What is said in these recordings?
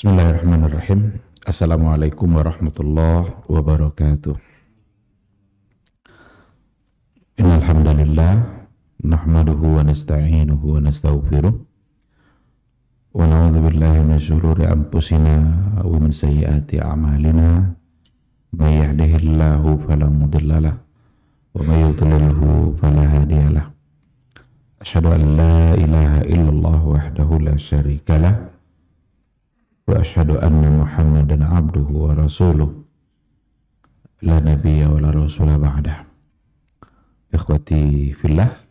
Bismillahirrahmanirrahim. Assalamualaikum warahmatullahi wabarakatuh. Innal hamdalillah nahmaduhu wa nasta'inuhu wa nastaghfiruh wa na'udzu billahi min shururi anfusina wa min sayyiati a'malina. May yahdihillahu fala mudilla lahu wa may yudlilhu fala hadiya lahu. Asyhadu an la ilaha illallah wahdahu la syarika lahu wa asyhadu anna Muhammadan abduhu wa rasuluh la nabiyya wa la rasula ba'dah. Ikhwati fillah,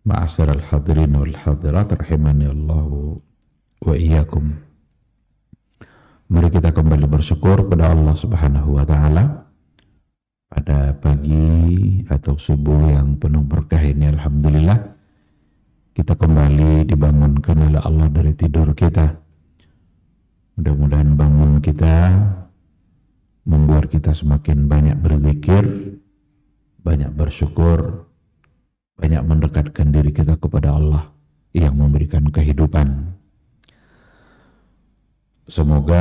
ma'asyiral hadirin wal hadirat rahimani Allah wa iyyakum. Mari kita kembali bersyukur kepada Allah Subhanahu wa taala pada pagi atau subuh yang penuh berkah ini. Alhamdulillah kita kembali dibangunkan oleh Allah dari tidur kita. Mudah-mudahan bangun kita membuat kita semakin banyak berzikir, banyak bersyukur, banyak mendekatkan diri kita kepada Allah yang memberikan kehidupan. Semoga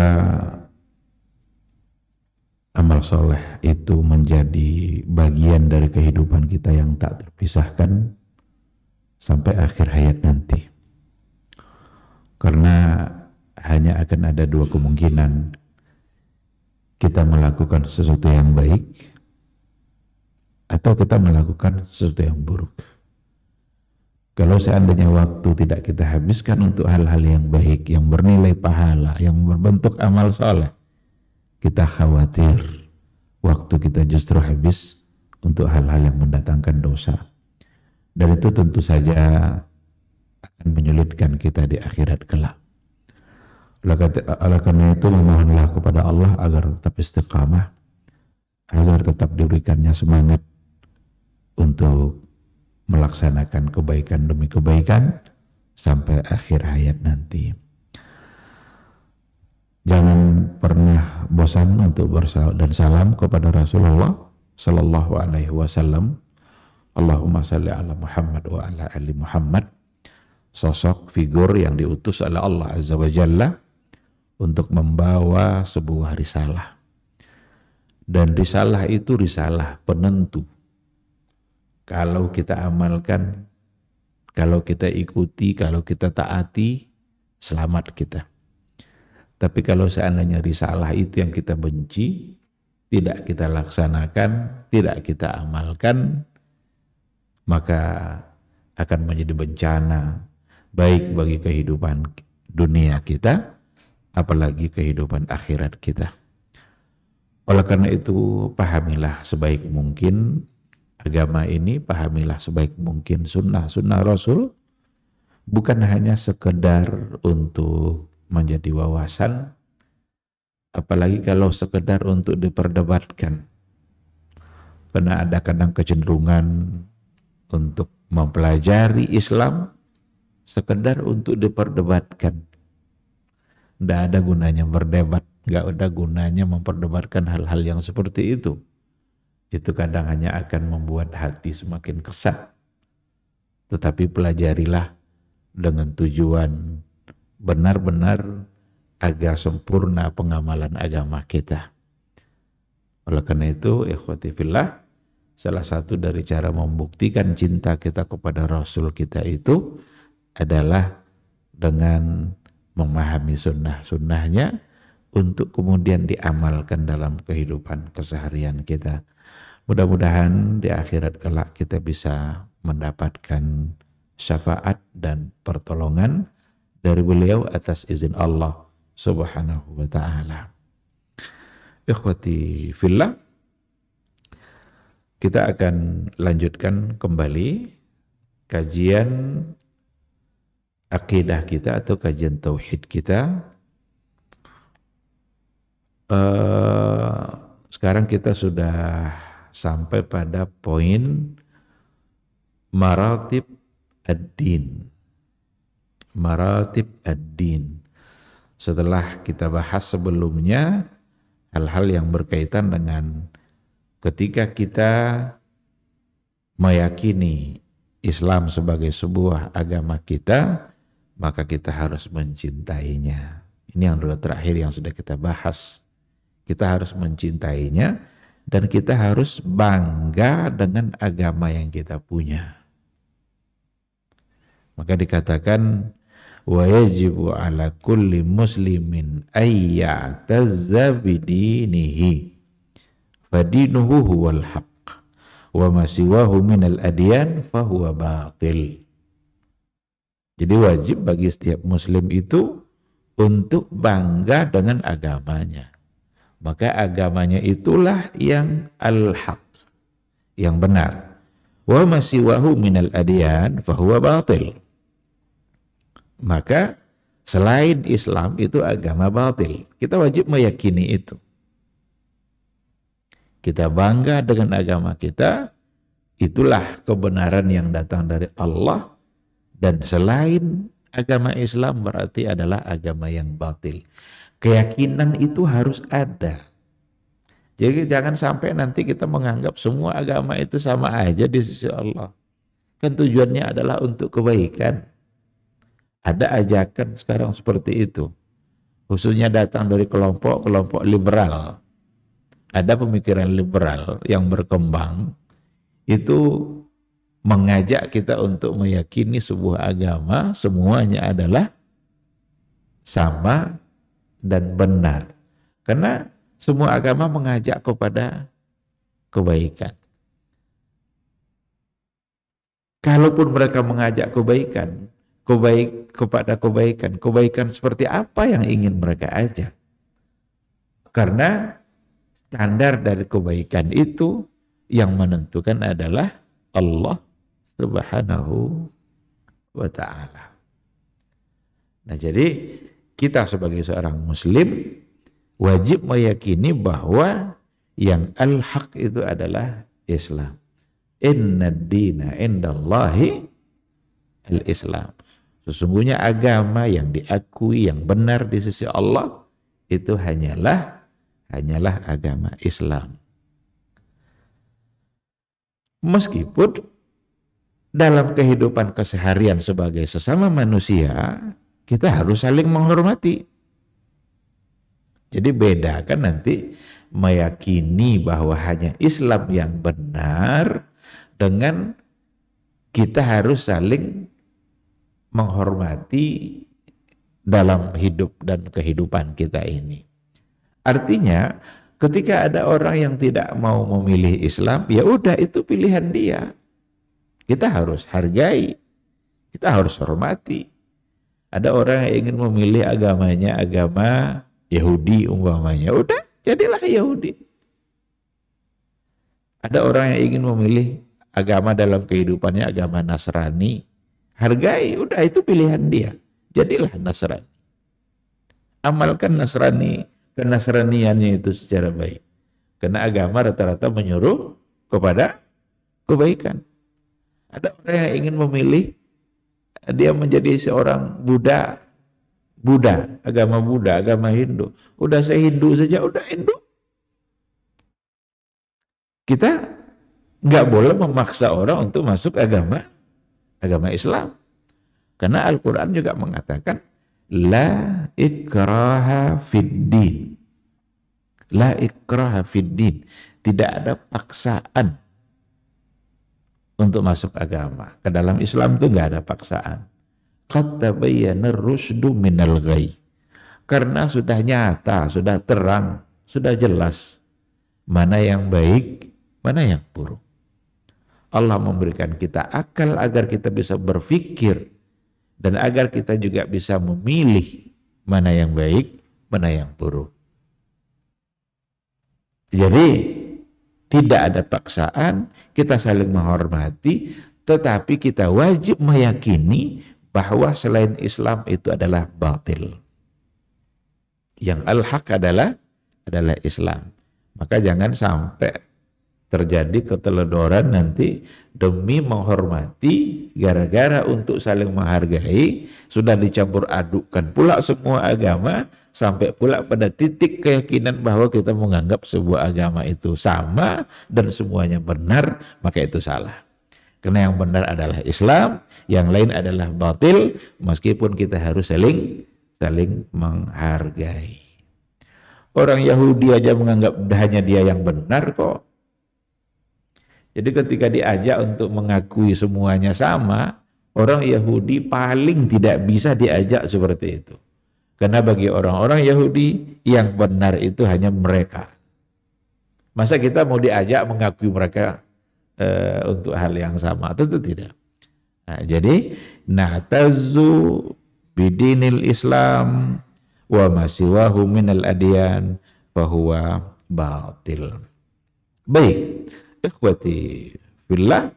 amal soleh itu menjadi bagian dari kehidupan kita yang tak terpisahkan sampai akhir hayat nanti. Karena hanya akan ada dua kemungkinan, kita melakukan sesuatu yang baik atau kita melakukan sesuatu yang buruk. Kalau seandainya waktu tidak kita habiskan untuk hal-hal yang baik, yang bernilai pahala, yang berbentuk amal soleh, kita khawatir waktu kita justru habis untuk hal-hal yang mendatangkan dosa. Dan itu tentu saja akan menyulitkan kita di akhirat kelak. Oleh karena itu memohonlah kepada Allah agar tetap istiqamah, agar tetap diberikannya semangat untuk melaksanakan kebaikan demi kebaikan sampai akhir hayat nanti. Jangan pernah bosan untuk bersalawat dan salam kepada Rasulullah Sallallahu Alaihi Wasallam. Allahumma salli ala Muhammad wa ala ali Muhammad. Sosok figur yang diutus oleh Allah Azza wa Jalla untuk membawa sebuah risalah. Dan risalah itu risalah penentu. Kalau kita amalkan, kalau kita ikuti, kalau kita taati, selamat kita. Tapi kalau seandainya risalah itu yang kita benci, tidak kita laksanakan, tidak kita amalkan, maka akan menjadi bencana baik bagi kehidupan dunia kita, apalagi kehidupan akhirat kita. Oleh karena itu, pahamilah sebaik mungkin agama ini, pahamilah sebaik mungkin sunnah Rasul, bukan hanya sekedar untuk menjadi wawasan, apalagi kalau sekedar untuk diperdebatkan. Karena ada kadang kecenderungan untuk mempelajari Islam sekedar untuk diperdebatkan. Tidak ada gunanya berdebat, nggak ada gunanya memperdebatkan hal-hal yang seperti itu. Itu kadang hanya akan membuat hati semakin kesat. Tetapi pelajarilah dengan tujuan benar-benar agar sempurna pengamalan agama kita. Oleh karena itu, ikhwati fillah, salah satu dari cara membuktikan cinta kita kepada Rasul kita itu adalah dengan memahami sunnah-sunnahnya untuk kemudian diamalkan dalam kehidupan keseharian kita. Mudah-mudahan di akhirat kelak kita bisa mendapatkan syafaat dan pertolongan dari beliau atas izin Allah Subhanahu wa ta'ala. Ikhwati fillah, kita akan lanjutkan kembali kajian akidah kita atau kajian tauhid kita. Sekarang kita sudah sampai pada poin maratib ad-din. Maratib ad-din. Setelah kita bahas sebelumnya hal-hal yang berkaitan dengan ketika kita meyakini Islam sebagai sebuah agama kita, maka kita harus mencintainya. Ini yang dulu terakhir yang sudah kita bahas. Kita harus mencintainya dan kita harus bangga dengan agama yang kita punya. Maka dikatakan wa yajibu ala kulli muslimin ayya'tazza bidinihi fadinuhu huwal haqq wa ma siwahu minal adyan fahuwa batil. Jadi wajib bagi setiap muslim itu untuk bangga dengan agamanya. Maka agamanya itulah yang al-haq, yang benar. Wa ma siwahu minal adyan fahuwa batil. Maka selain Islam itu agama batil. Kita wajib meyakini itu. Kita bangga dengan agama kita, itulah kebenaran yang datang dari Allah, dan selain agama Islam berarti adalah agama yang batil. Keyakinan itu harus ada. Jadi jangan sampai nanti kita menganggap semua agama itu sama aja di sisi Allah. Kan tujuannya adalah untuk kebaikan. Ada ajakan sekarang seperti itu. Khususnya datang dari kelompok-kelompok liberal. Ada pemikiran liberal yang berkembang. Itu mengajak kita untuk meyakini sebuah agama semuanya adalah sama dan benar. Karena semua agama mengajak kepada kebaikan. Kalaupun mereka mengajak kebaikan, kebaikan seperti apa yang ingin mereka ajak? Karena standar dari kebaikan itu yang menentukan adalah Allah Subhanahu wa ta'ala. Nah, jadi kita sebagai seorang muslim wajib meyakini bahwa yang al-haq itu adalah Islam. Inna ad-dina indallahi al-Islam. Sesungguhnya agama yang diakui, yang benar di sisi Allah itu hanyalah agama Islam. Meskipun dalam kehidupan keseharian sebagai sesama manusia kita harus saling menghormati. Jadi bedakan nanti meyakini bahwa hanya Islam yang benar dengan kita harus saling menghormati dalam hidup dan kehidupan kita ini. Artinya ketika ada orang yang tidak mau memilih Islam, ya udah itu pilihan dia. Kita harus hargai, kita harus hormati. Ada orang yang ingin memilih agamanya agama Yahudi umpamanya, udah jadilah Yahudi. Ada orang yang ingin memilih agama dalam kehidupannya agama Nasrani, hargai, udah itu pilihan dia, jadilah Nasrani. Amalkan kenasraniannya itu secara baik. Karena agama rata-rata menyuruh kepada kebaikan. Ada orang yang ingin memilih dia menjadi seorang Buddha, agama Buddha, agama Hindu. Udah saya Hindu saja, udah Hindu. Kita nggak boleh memaksa orang untuk masuk agama Islam. Karena Al-Quran juga mengatakan la ikraha fid din. La ikraha fid din. Tidak ada paksaan untuk masuk agama. Ke dalam Islam itu nggak ada paksaan. Qad tabayyana ar-rusydu minal ghayy. Karena sudah nyata, sudah terang, sudah jelas mana yang baik, mana yang buruk. Allah memberikan kita akal agar kita bisa berpikir dan agar kita juga bisa memilih mana yang baik, mana yang buruk. Jadi tidak ada paksaan, kita saling menghormati, tetapi kita wajib meyakini bahwa selain Islam itu adalah batil. Yang al-haq adalah Islam. Maka jangan sampai terjadi keteledoran nanti demi menghormati, gara-gara untuk saling menghargai, sudah dicampur adukkan pula semua agama, sampai pula pada titik keyakinan bahwa kita menganggap sebuah agama itu sama dan semuanya benar, maka itu salah. Karena yang benar adalah Islam, yang lain adalah batil, meskipun kita harus saling saling menghargai. Orang Yahudi aja menganggap hanya dia yang benar kok. Jadi ketika diajak untuk mengakui semuanya sama, orang Yahudi paling tidak bisa diajak seperti itu. Karena bagi orang-orang Yahudi yang benar itu hanya mereka. Masa kita mau diajak mengakui mereka untuk hal yang sama? Tentu tidak. Nah, jadi na'tazu bidinil Islam wa masiwahu minal adyan fahuwa batil. Baik, ikhwati fillah,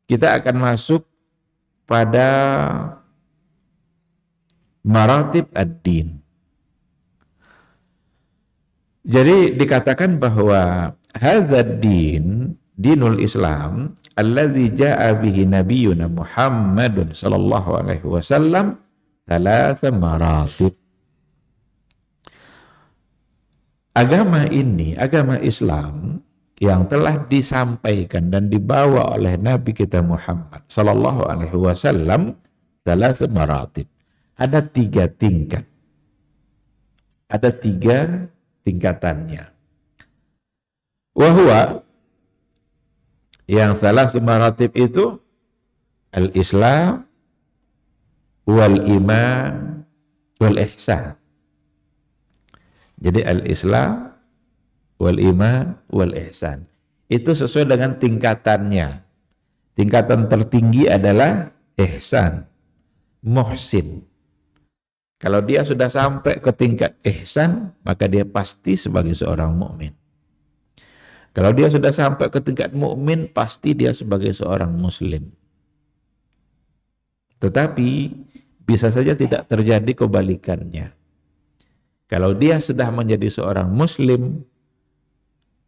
kita akan masuk pada maratib ad-din. Jadi dikatakan bahwa hadzal din, dinul Islam, alladzi jaa bihi nabiyyuna Muhammadun sallallahu alaihi wasallam, thalatha maratib. Agama ini, agama Islam yang telah disampaikan dan dibawa oleh Nabi kita Muhammad sallallahu alaihi wasallam, thalatha maratib. Ada 3 tingkat. Ada 3 tingkatannya. Wahwa, yang salah maratib itu al-Islam wal iman wal ihsan. Jadi al-Islam wal iman wal ihsan itu sesuai dengan tingkatannya. Tingkatan tertinggi adalah ihsan, muhsin. Kalau dia sudah sampai ke tingkat ihsan, maka dia pasti sebagai seorang mukmin. Kalau dia sudah sampai ke tingkat mukmin, pasti dia sebagai seorang muslim. Tetapi bisa saja tidak terjadi kebalikannya. Kalau dia sudah menjadi seorang muslim,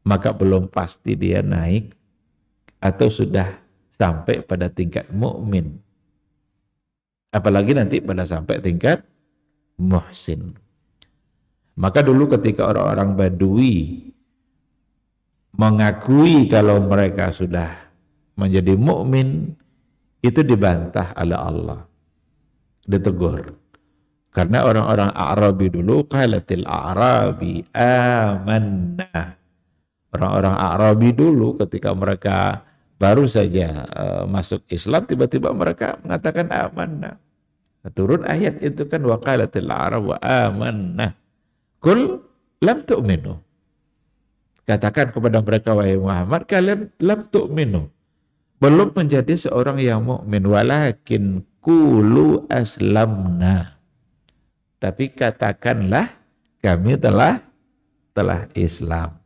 maka belum pasti dia naik atau sudah sampai pada tingkat mukmin. Apalagi nanti pada sampai tingkat muhsin. Maka dulu ketika orang-orang Badui mengakui kalau mereka sudah menjadi mukmin, itu dibantah oleh Allah, ditegur. Karena orang-orang A'rabi dulu, qalatil A'rabi amanna. Orang-orang A'rabi dulu ketika mereka baru saja masuk Islam, tiba-tiba mereka mengatakan amanna. Turun ayat itu kan, wa qalatil A'rabu amanna qul lam tu'minu. Katakan kepada mereka, wahai Muhammad, kalian lam tu'minu, belum menjadi seorang yang mukmin, walakin qulu aslamna, tapi katakanlah kami telah Islam.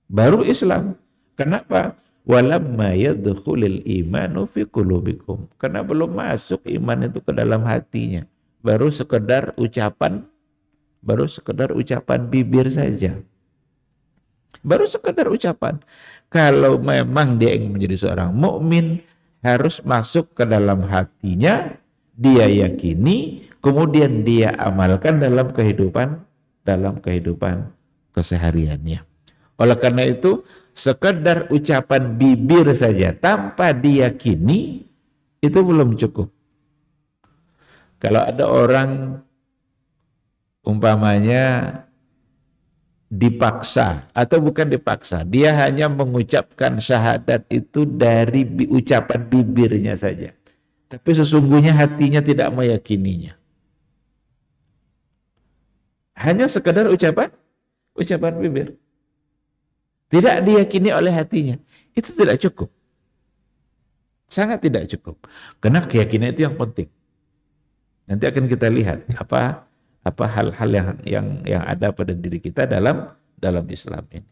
Baru Islam. Kenapa? Walamma yadkhulul imanu fi qulubikum, karena belum masuk iman itu ke dalam hatinya. Baru sekedar ucapan bibir saja. Baru sekedar ucapan. Kalau memang dia ingin menjadi seorang mukmin, harus masuk ke dalam hatinya, dia yakini, kemudian dia amalkan dalam kehidupan kesehariannya. Oleh karena itu, sekedar ucapan bibir saja tanpa diyakini itu belum cukup. Kalau ada orang umpamanya dipaksa atau bukan dipaksa, dia hanya mengucapkan syahadat itu dari ucapan bibirnya saja, tapi sesungguhnya hatinya tidak meyakininya. Hanya sekedar ucapan bibir, tidak diyakini oleh hatinya, itu tidak cukup. Sangat tidak cukup. Karena keyakinan itu yang penting. Nanti akan kita lihat apa hal-hal yang ada pada diri kita dalam Islam ini.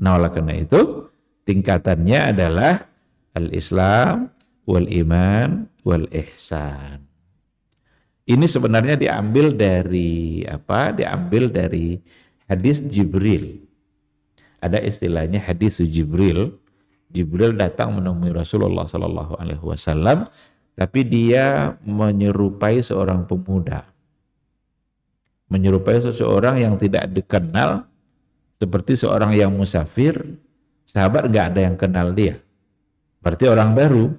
Nah, oleh karena itu tingkatannya adalah al-Islam wal iman wal ihsan. Ini sebenarnya diambil dari hadis Jibril. Ada istilahnya hadis Jibril. Jibril datang menemui Rasulullah Sallallahu Alaihi Wasallam, tapi dia menyerupai seorang pemuda, menyerupai seseorang yang tidak dikenal, seperti seorang yang musafir. Sahabat nggak ada yang kenal dia, berarti orang baru.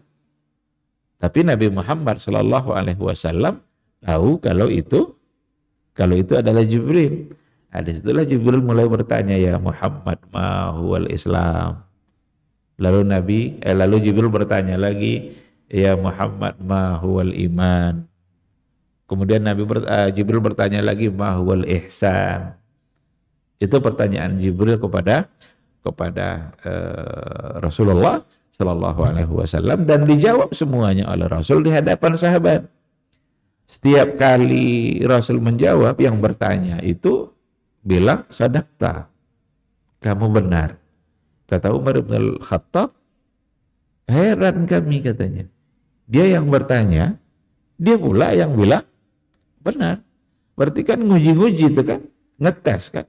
Tapi Nabi Muhammad Sallallahu Alaihi Wasallam tahu kalau itu adalah Jibril. Nah, disitulah Jibril mulai bertanya, ya Muhammad, ma huwal Islam. Lalu Jibril bertanya lagi, ya Muhammad, ma huwal iman. Kemudian Jibril bertanya lagi, ma huwal ihsan. Itu pertanyaan Jibril kepada Rasulullah Shallallahu Alaihi Wasallam, dan dijawab semuanya oleh Rasul di hadapan sahabat. Setiap kali Rasul menjawab, yang bertanya itu bilang, sadaqta, kamu benar. Kata Umar bin Al-Khattab, heran kami, katanya. Dia yang bertanya, dia pula yang bilang benar. Berarti kan nguji-nguji itu kan, ngetes kan.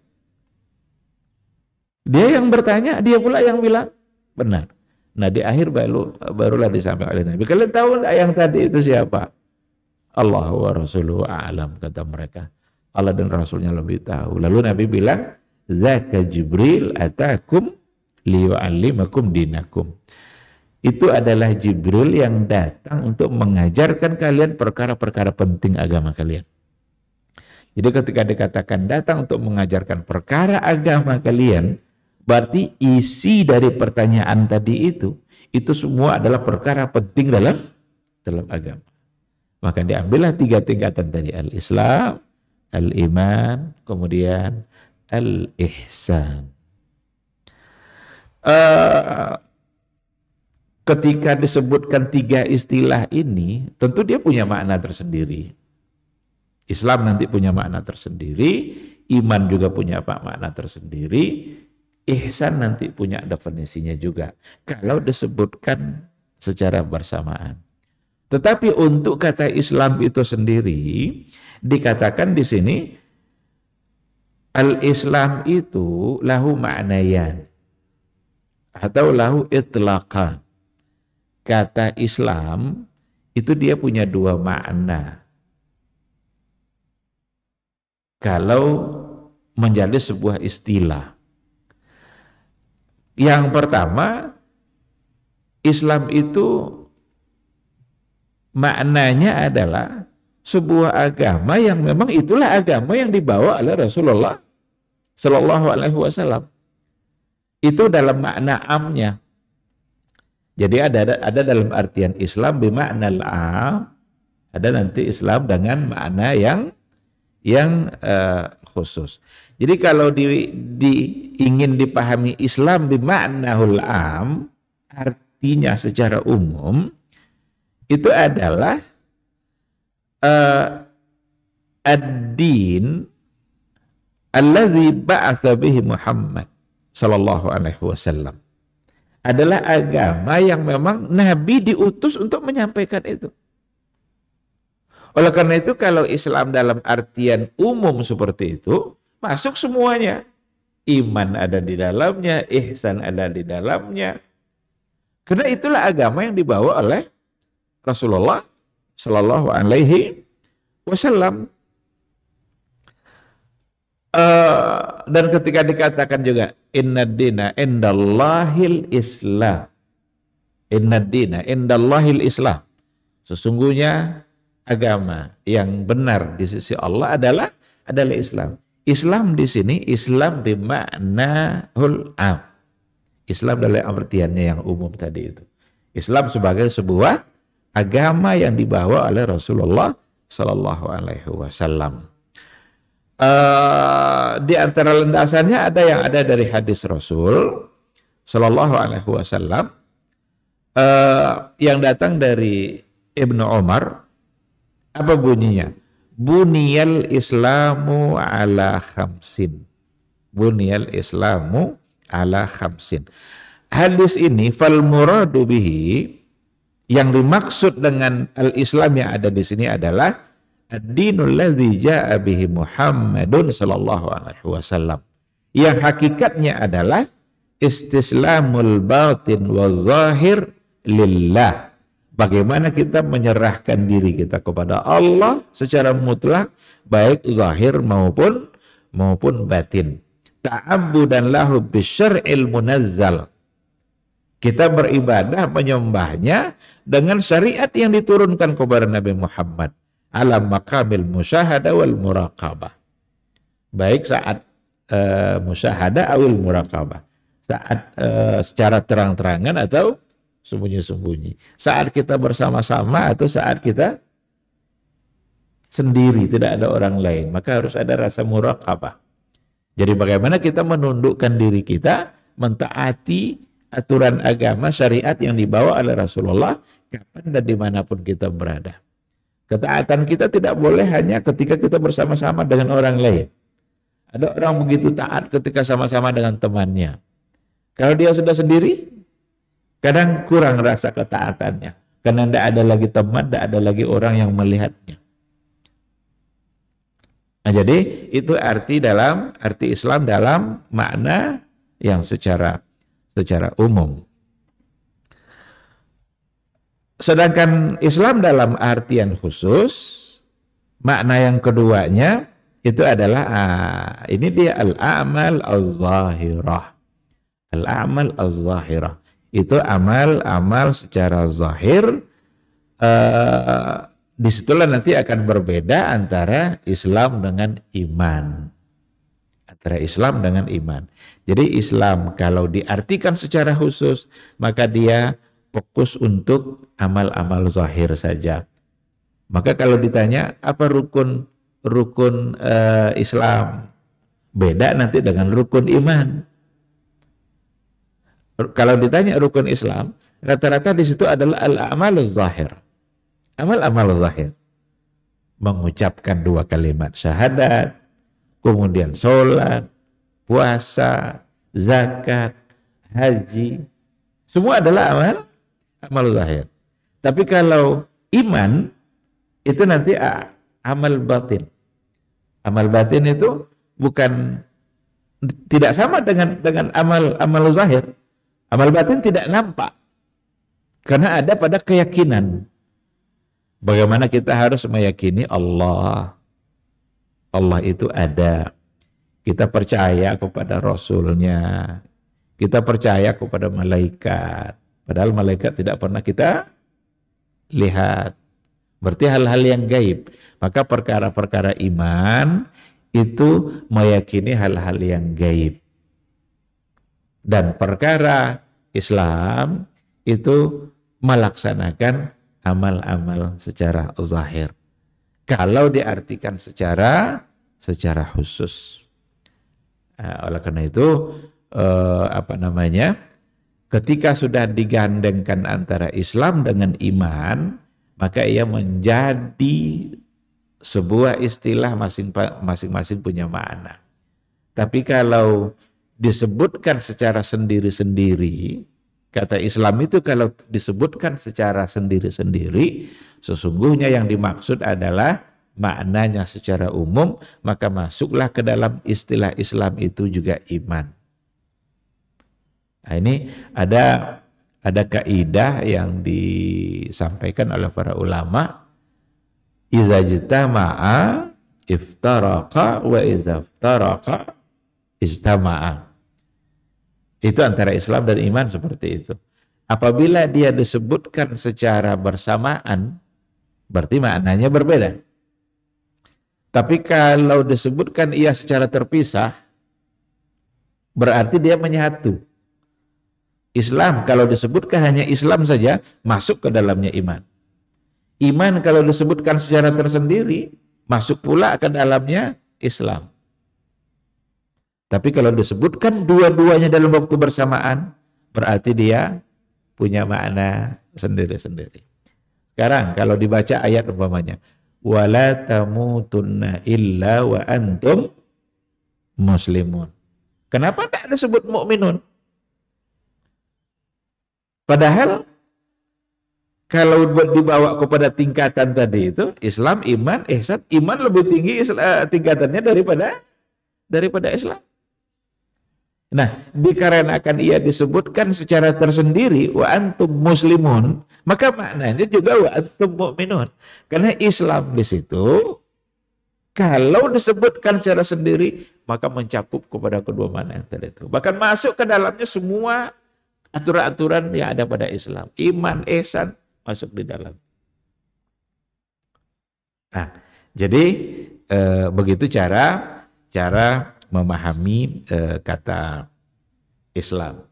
Dia yang bertanya, dia pula yang bilang benar. Nah, di akhir barulah disampaikan oleh Nabi. Kalian tahu enggak yang tadi itu siapa? Allah wa rasuluhu a'lam, kata mereka. Allah dan Rasulnya lebih tahu. Lalu Nabi bilang, zaka Jibril atakum liyu'allimakum dinakum. Itu adalah Jibril yang datang untuk mengajarkan kalian perkara-perkara penting agama kalian. Jadi ketika dikatakan datang untuk mengajarkan perkara agama kalian, berarti isi dari pertanyaan tadi itu semua adalah perkara penting dalam agama. Maka diambillah 3 tingkatan tadi, al-Islam, al-iman, kemudian al-ihsan. Ketika disebutkan 3 istilah ini, tentu dia punya makna tersendiri. Islam nanti punya makna tersendiri, iman juga punya makna tersendiri, ihsan nanti punya definisinya juga, kalau disebutkan secara bersamaan. Tetapi untuk kata Islam itu sendiri, dikatakan di sini, al-Islam itu lahu ma'nayan, atau lahu itlaqan. Kata Islam itu dia punya 2 makna. Kalau menjadi sebuah istilah. Yang pertama, Islam itu maknanya adalah sebuah agama yang memang itulah agama yang dibawa oleh Rasulullah Shallallahu Alaihi Wasallam. Itu dalam makna amnya. Jadi ada dalam artian Islam bermakna am, ada nanti Islam dengan makna yang khusus. Jadi kalau ingin dipahami Islam bermaknahul am, artinya secara umum, itu adalah ad-din allazi ba'atsa bihi Muhammad sallallahu alaihi wasallam. Adalah agama yang memang Nabi diutus untuk menyampaikan itu. Oleh karena itu kalau Islam dalam artian umum seperti itu, masuk semuanya. Iman ada di dalamnya, ihsan ada di dalamnya. Karena itulah agama yang dibawa oleh Rasulullah Sallallahu Alaihi Wasallam. Dan ketika dikatakan juga inna dina indallahil Islam, inna dina indallahil Islam, sesungguhnya agama yang benar di sisi Allah adalah Islam. Islam di sini Islam bimaknahul am. Islam dalam artiannya yang umum tadi itu. Islam sebagai sebuah agama yang dibawa oleh Rasulullah Sallallahu Alaihi Wasallam. Di antara landasannya ada yang ada dari hadis Rasul Sallallahu Alaihi Wasallam yang datang dari Ibnu Umar. Apa bunyinya? Buniyal Islamu ala khamsin. Buniyal Islamu ala khamsin. Hadis ini fal muradu bihi, yang dimaksud dengan al-Islam yang ada di sini adalah ad-dinul ladzi jaa bihi Muhammadun sallallahu alaihi wasallam. Yang hakikatnya adalah istislamul batin wa zahir lillah. Bagaimana kita menyerahkan diri kita kepada Allah secara mutlak, baik zahir maupun batin. Ta'abbudan lahu bisyar'il munazzal. Kita beribadah menyembahnya dengan syariat yang diturunkan kepada Nabi Muhammad. ala maqamil musyahada wal muraqabah. Baik saat musyahada awil muraqabah. Saat secara terang-terangan atau sembunyi-sembunyi. Saat kita bersama-sama atau saat kita sendiri, tidak ada orang lain. Maka harus ada rasa muraqabah. Jadi bagaimana kita menundukkan diri kita, mentaati aturan agama, syariat yang dibawa oleh Rasulullah, kapan dan dimanapun kita berada. Ketaatan kita tidak boleh hanya ketika kita bersama-sama dengan orang lain. Ada orang begitu taat ketika sama-sama dengan temannya. Kalau dia sudah sendiri, kadang kurang rasa ketaatannya. Karena tidak ada lagi teman, tidak ada lagi orang yang melihatnya. Nah, jadi itu arti Islam dalam makna yang secara umum. Sedangkan Islam dalam artian khusus, makna yang keduanya itu adalah ini dia al-a'mal az-zahirah. Al-a'mal az-zahirah. Itu amal-amal secara zahir. Disitulah nanti akan berbeda antara Islam dengan iman. Antara Islam dengan iman. Jadi Islam kalau diartikan secara khusus, maka dia fokus untuk amal-amal zahir saja. Maka kalau ditanya apa rukun Islam, beda nanti dengan rukun iman. Kalau ditanya rukun Islam, rata-rata di situ adalah al-a'maluz zahir. Amal-amal zahir. Mengucapkan 2 kalimat syahadat, kemudian sholat, puasa, zakat, haji, semua adalah amal zahir. Tapi kalau iman itu nanti amal batin. Amal batin itu tidak sama dengan amal zahir. Amal batin tidak nampak karena ada pada keyakinan. Bagaimana kita harus meyakini Allah itu ada. Kita percaya kepada Rasulnya. Kita percaya kepada malaikat. Padahal malaikat tidak pernah kita lihat. Berarti hal-hal yang gaib. Maka perkara-perkara iman itu meyakini hal-hal yang gaib. Dan perkara Islam itu melaksanakan amal-amal secara zahir. Kalau diartikan secara khusus. Oleh karena itu ketika sudah digandengkan antara Islam dengan iman, maka ia menjadi sebuah istilah masing-masing punya makna. Tapi kalau disebutkan secara sendiri-sendiri, kata Islam itu kalau disebutkan secara sendiri-sendiri, sesungguhnya yang dimaksud adalah maknanya secara umum, maka masuklah ke dalam istilah Islam itu juga iman. Nah, ini ada kaidah yang disampaikan oleh para ulama, iza jtama'a iftaraqa wa iza iftaraqa ijtama'a. Itu antara Islam dan iman seperti itu. Apabila dia disebutkan secara bersamaan, berarti maknanya berbeda. Tapi kalau disebutkan ia secara terpisah, berarti dia menyatu. Islam kalau disebutkan hanya Islam saja, masuk ke dalamnya iman. Iman kalau disebutkan secara tersendiri, masuk pula ke dalamnya Islam. Tapi kalau disebutkan dua-duanya dalam waktu bersamaan, berarti dia punya makna sendiri-sendiri. Sekarang kalau dibaca ayat umpamanya, wala tamutunna illa wa antum muslimun. Kenapa tidak disebut mukminun? Padahal kalau dibawa kepada tingkatan tadi itu, Islam, iman, ihsan, iman lebih tinggi tingkatannya daripada Islam. Nah, dikarenakan ia disebutkan secara tersendiri wa antum muslimun, maka maknanya juga wa antum mu'minun. Karena Islam di situ kalau disebutkan secara sendiri, maka mencakup kepada kedua makna yang tadi itu. Bahkan masuk ke dalamnya semua aturan-aturan yang ada pada Islam. Iman, ihsan masuk di dalam. Nah, jadi begitu cara memahami kata Islam.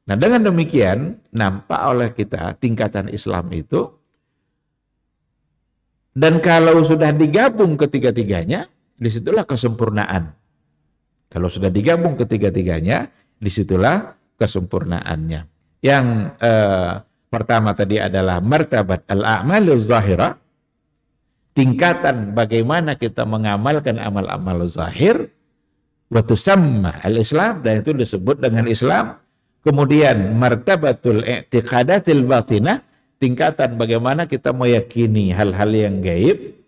Nah, dengan demikian nampak oleh kita tingkatan Islam itu, dan kalau sudah digabung ketiga-tiganya, disitulah kesempurnaan. Kalau sudah digabung ketiga-tiganya, disitulah kesempurnaannya. Yang pertama tadi adalah martabat al-a'maluz zahirah, tingkatan bagaimana kita mengamalkan amal-amal zahir, wa tusamma al-Islam, dan itu disebut dengan Islam. Kemudian martabatul i'tiqadatil batinah, tingkatan bagaimana kita meyakini hal-hal yang gaib,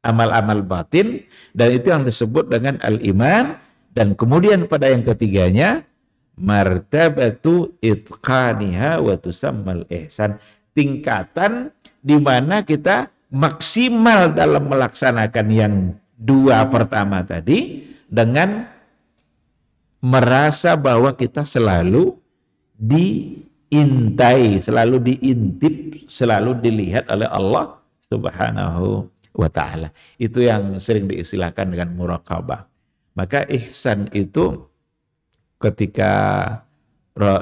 amal-amal batin, dan itu yang disebut dengan al-iman. Dan kemudian pada yang ketiganya martabatu itqaniha wa tusammal ihsan, tingkatan di mana kita maksimal dalam melaksanakan yang dua pertama tadi, dengan merasa bahwa kita selalu diintai, selalu diintip, selalu dilihat oleh Allah Subhanahu wa ta'ala. Itu yang sering diistilahkan dengan muraqabah. Maka ihsan itu ketika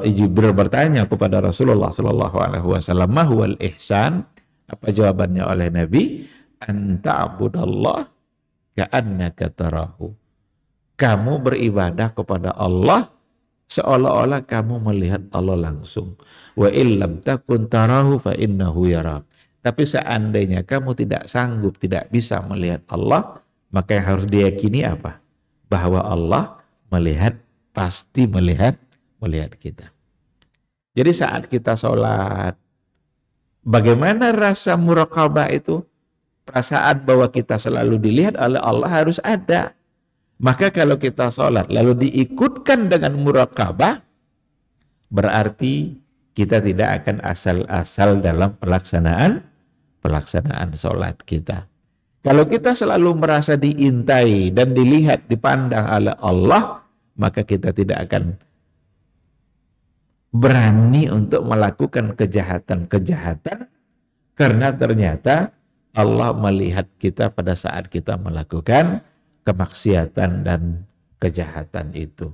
Jibril bertanya kepada Rasulullah sallallahu alaihi wasallam, "Ma huwal ihsan?" Apa jawabannya oleh Nabi? Anta'budallah ka'annaka tarahu. Kamu beribadah kepada Allah seolah-olah kamu melihat Allah langsung. Wa illam takun tarahu fa innahu yarak. Tapi seandainya kamu tidak sanggup, tidak bisa melihat Allah, maka yang harus diyakini apa? Bahwa Allah melihat, pasti melihat kita. Jadi saat kita sholat, bagaimana rasa muraqabah itu? Perasaan bahwa kita selalu dilihat oleh Allah harus ada. Maka kalau kita sholat lalu diikutkan dengan muraqabah, berarti kita tidak akan asal-asal dalam pelaksanaan sholat kita. Kalau kita selalu merasa diintai dan dilihat, dipandang oleh Allah, maka kita tidak akan berani untuk melakukan kejahatan-kejahatan, karena ternyata Allah melihat kita pada saat kita melakukan kemaksiatan dan kejahatan itu.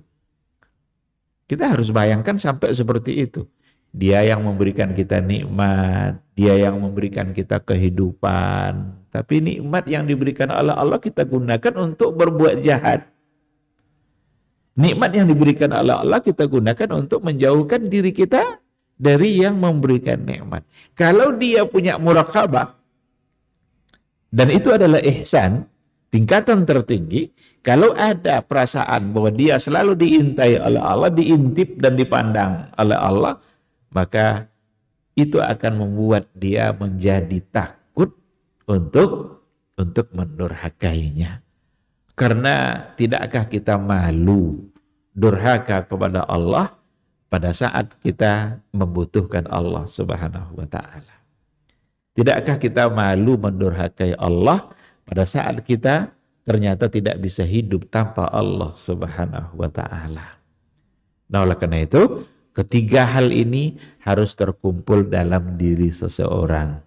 Kita harus bayangkan sampai seperti itu. Dia yang memberikan kita nikmat, dia yang memberikan kita kehidupan, tapi nikmat yang diberikan oleh Allah kita gunakan untuk berbuat jahat. Nikmat yang diberikan oleh Allah kita gunakan untuk menjauhkan diri kita dari yang memberikan nikmat. Kalau dia punya muraqabah, dan itu adalah ihsan, tingkatan tertinggi, kalau ada perasaan bahwa dia selalu diintai oleh Allah, diintip dan dipandang oleh Allah, maka itu akan membuat dia menjadi takut untuk mendurhakainya. Karena tidakkah kita malu durhaka kepada Allah pada saat kita membutuhkan Allah Subhanahu wa ta'ala? Tidakkah kita malu mendurhakai Allah pada saat kita ternyata tidak bisa hidup tanpa Allah Subhanahu wa ta'ala? Nah, oleh karena itu, ketiga hal ini harus terkumpul dalam diri seseorang.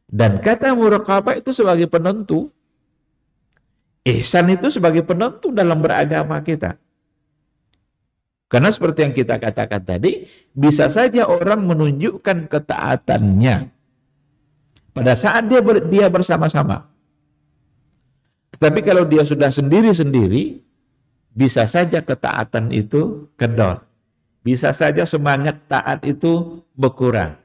Dan kata muraqabah itu sebagai penentu. Ihsan itu sebagai penentu dalam beragama kita. Karena seperti yang kita katakan tadi, bisa saja orang menunjukkan ketaatannya pada saat dia bersama-sama. Tetapi kalau dia sudah sendiri-sendiri, bisa saja ketaatan itu kendor. Bisa saja semangat taat itu berkurang.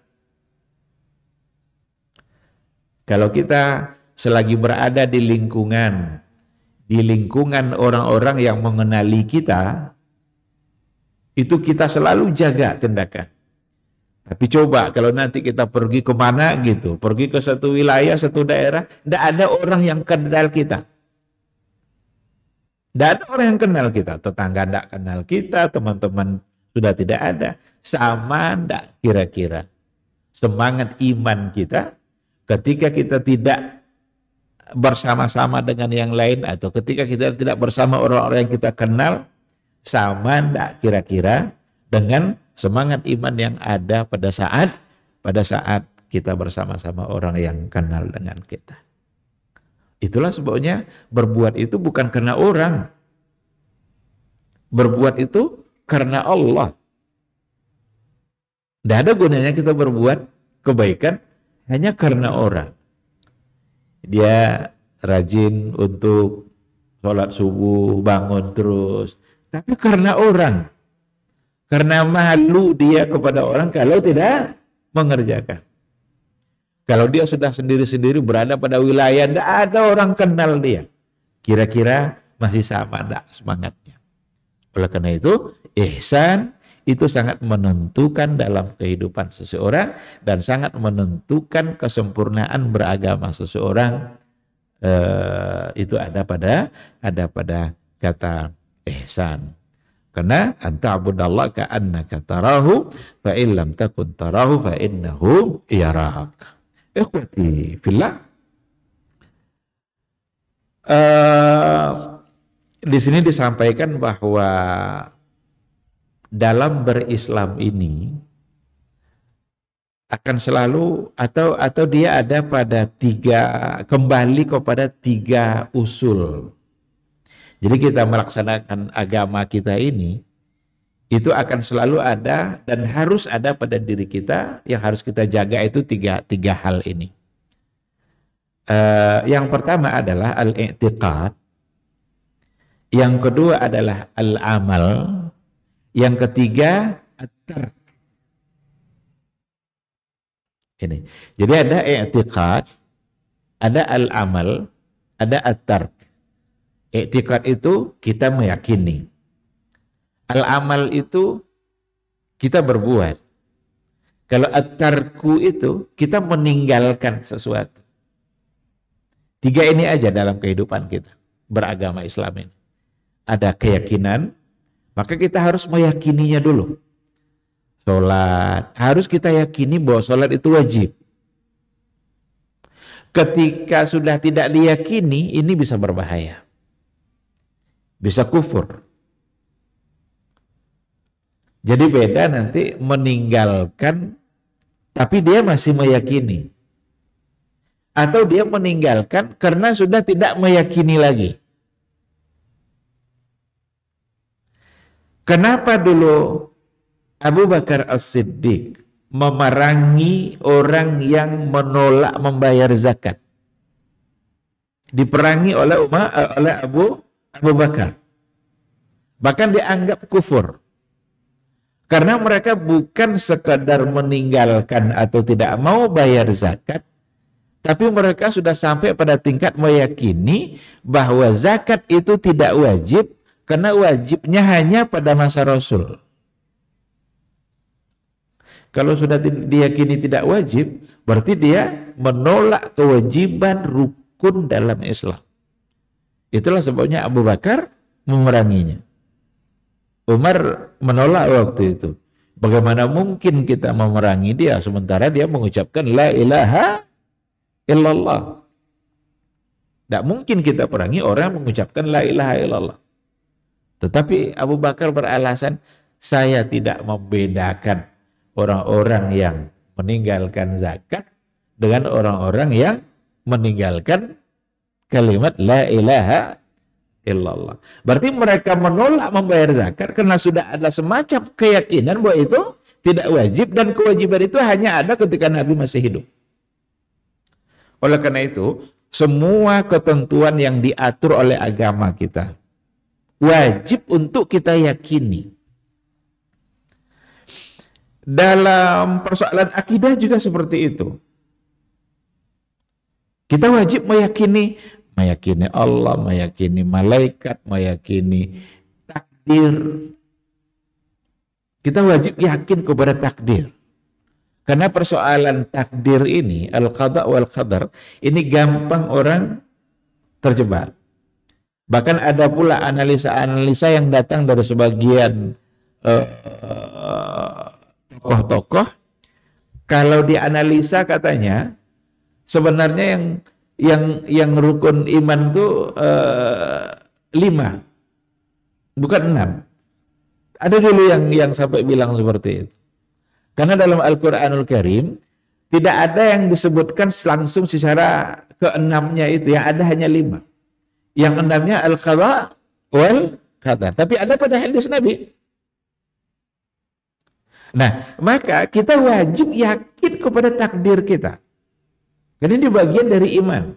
Kalau kita selagi berada di lingkungan orang-orang yang mengenali kita, itu kita selalu jaga tindakan. Tapi coba kalau nanti kita pergi kemana gitu, pergi ke satu wilayah, satu daerah, tidak ada orang yang kenal kita. Tidak ada orang yang kenal kita, tetangga tidak kenal kita, teman-teman sudah tidak ada. Sama tidak kira-kira semangat iman kita ketika kita tidak bersama-sama dengan yang lain, atau ketika kita tidak bersama orang-orang yang kita kenal, sama tidak kira-kira dengan semangat iman yang ada pada saat kita bersama-sama orang yang kenal dengan kita? Itulah sebabnya berbuat itu bukan karena orang. Berbuat itu karena Allah. Tidak ada gunanya kita berbuat kebaikan hanya karena orang. Dia rajin untuk sholat subuh, bangun terus. Tapi karena orang. Karena malu dia kepada orang kalau tidak mengerjakan. Kalau dia sudah sendiri-sendiri berada pada wilayah, tidak ada orang kenal dia. Kira-kira masih sama tidak semangatnya. Oleh karena itu, ihsan itu sangat menentukan dalam kehidupan seseorang dan sangat menentukan kesempurnaan beragama seseorang. Itu ada pada kata ihsan. Karena anta'budallaha ka'annaka tarahu fa in lam takun tarahu fa innahu yarak. Ikhwati fillah. Di sini disampaikan bahwa dalam berislam ini akan selalu atau dia ada pada kembali kepada 3 usul. Jadi kita melaksanakan agama kita ini itu akan selalu ada dan harus ada pada diri kita. Yang harus kita jaga itu tiga hal ini. Yang pertama adalah al-i'tiqad, yang kedua adalah al-amal, yang ketiga at-tark. Ini. Jadi ada i'tiqad, ada al-amal, ada at-tark. I'tiqad itu kita meyakini. Al-amal itu kita berbuat. Kalau at-tarku itu kita meninggalkan sesuatu. 3 ini aja dalam kehidupan kita beragama Islam ini. Ada keyakinan, maka kita harus meyakininya dulu. Sholat, harus kita yakini bahwa sholat itu wajib. Ketika sudah tidak diyakini, ini bisa berbahaya. Bisa kufur. Jadi beda nanti meninggalkan, tapi dia masih meyakini. Atau dia meninggalkan karena sudah tidak meyakini lagi. Kenapa dulu Abu Bakar As-Siddiq memerangi orang yang menolak membayar zakat? Diperangi oleh Abu Bakar. Bahkan dianggap kufur. Karena mereka bukan sekadar meninggalkan atau tidak mau bayar zakat, tapi mereka sudah sampai pada tingkat meyakini bahwa zakat itu tidak wajib, karena wajibnya hanya pada masa Rasul. Kalau sudah diyakini tidak wajib, berarti dia menolak kewajiban rukun dalam Islam. Itulah sebabnya Abu Bakar memeranginya. Umar menolak waktu itu. Bagaimana mungkin kita memerangi dia sementara dia mengucapkan la ilaha illallah. Tidak mungkin kita perangi orang mengucapkan la ilaha illallah. Tetapi Abu Bakar beralasan, saya tidak membedakan orang-orang yang meninggalkan zakat dengan orang-orang yang meninggalkan kalimat la ilaha illallah. Berarti mereka menolak membayar zakat karena sudah ada semacam keyakinan bahwa itu tidak wajib dan kewajiban itu hanya ada ketika Nabi masih hidup. Oleh karena itu, semua ketentuan yang diatur oleh agama kita wajib untuk kita yakini. Dalam persoalan akidah juga seperti itu. Kita wajib meyakini Allah, meyakini malaikat, meyakini takdir. Kita wajib yakin kepada takdir. Karena persoalan takdir ini, al-qada wal qadar, ini gampang orang terjebak. Bahkan ada pula analisa-analisa yang datang dari sebagian tokoh-tokoh. Kalau dianalisa katanya, sebenarnya yang rukun iman itu 5, bukan 6. Ada dulu yang sampai bilang seperti itu. Karena dalam Al-Quranul Karim tidak ada yang disebutkan langsung secara keenamnya itu yang ada hanya 5. Yang enamnya al-qada wal qadar. Tapi ada pada hadis Nabi. Nah, maka kita wajib yakin kepada takdir kita. Karena ini bagian dari iman.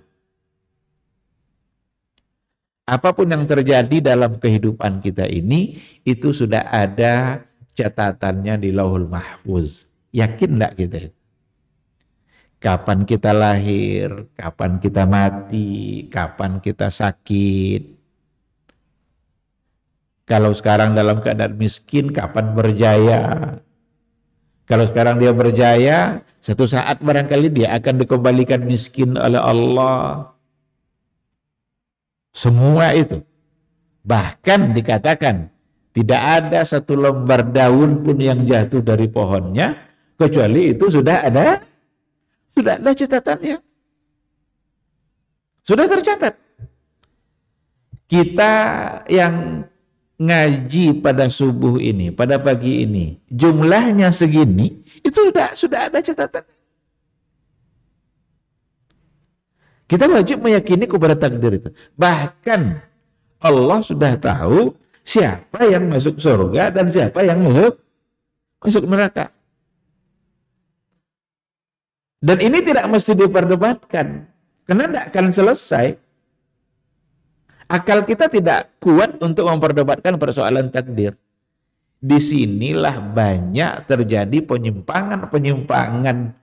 Apapun yang terjadi dalam kehidupan kita ini, itu sudah ada catatannya di Lauhul Mahfuz. Yakin enggak kita itu? Kapan kita lahir, kapan kita mati, kapan kita sakit. Kalau sekarang dalam keadaan miskin, kapan berjaya. Kalau sekarang dia berjaya, satu saat barangkali dia akan dikembalikan miskin oleh Allah. Semua itu. Bahkan dikatakan, tidak ada satu lembar daun pun yang jatuh dari pohonnya, kecuali itu sudah ada catatannya. Sudah tercatat. Kita yang ngaji pada subuh ini, pada pagi ini, jumlahnya segini, itu sudah ada catatan. Kita wajib meyakini kepada takdir itu. Bahkan Allah sudah tahu siapa yang masuk surga dan siapa yang masuk neraka. Dan ini tidak mesti diperdebatkan, karena tidak akan selesai. Akal kita tidak kuat untuk memperdebatkan persoalan takdir. Disinilah banyak terjadi penyimpangan-penyimpangan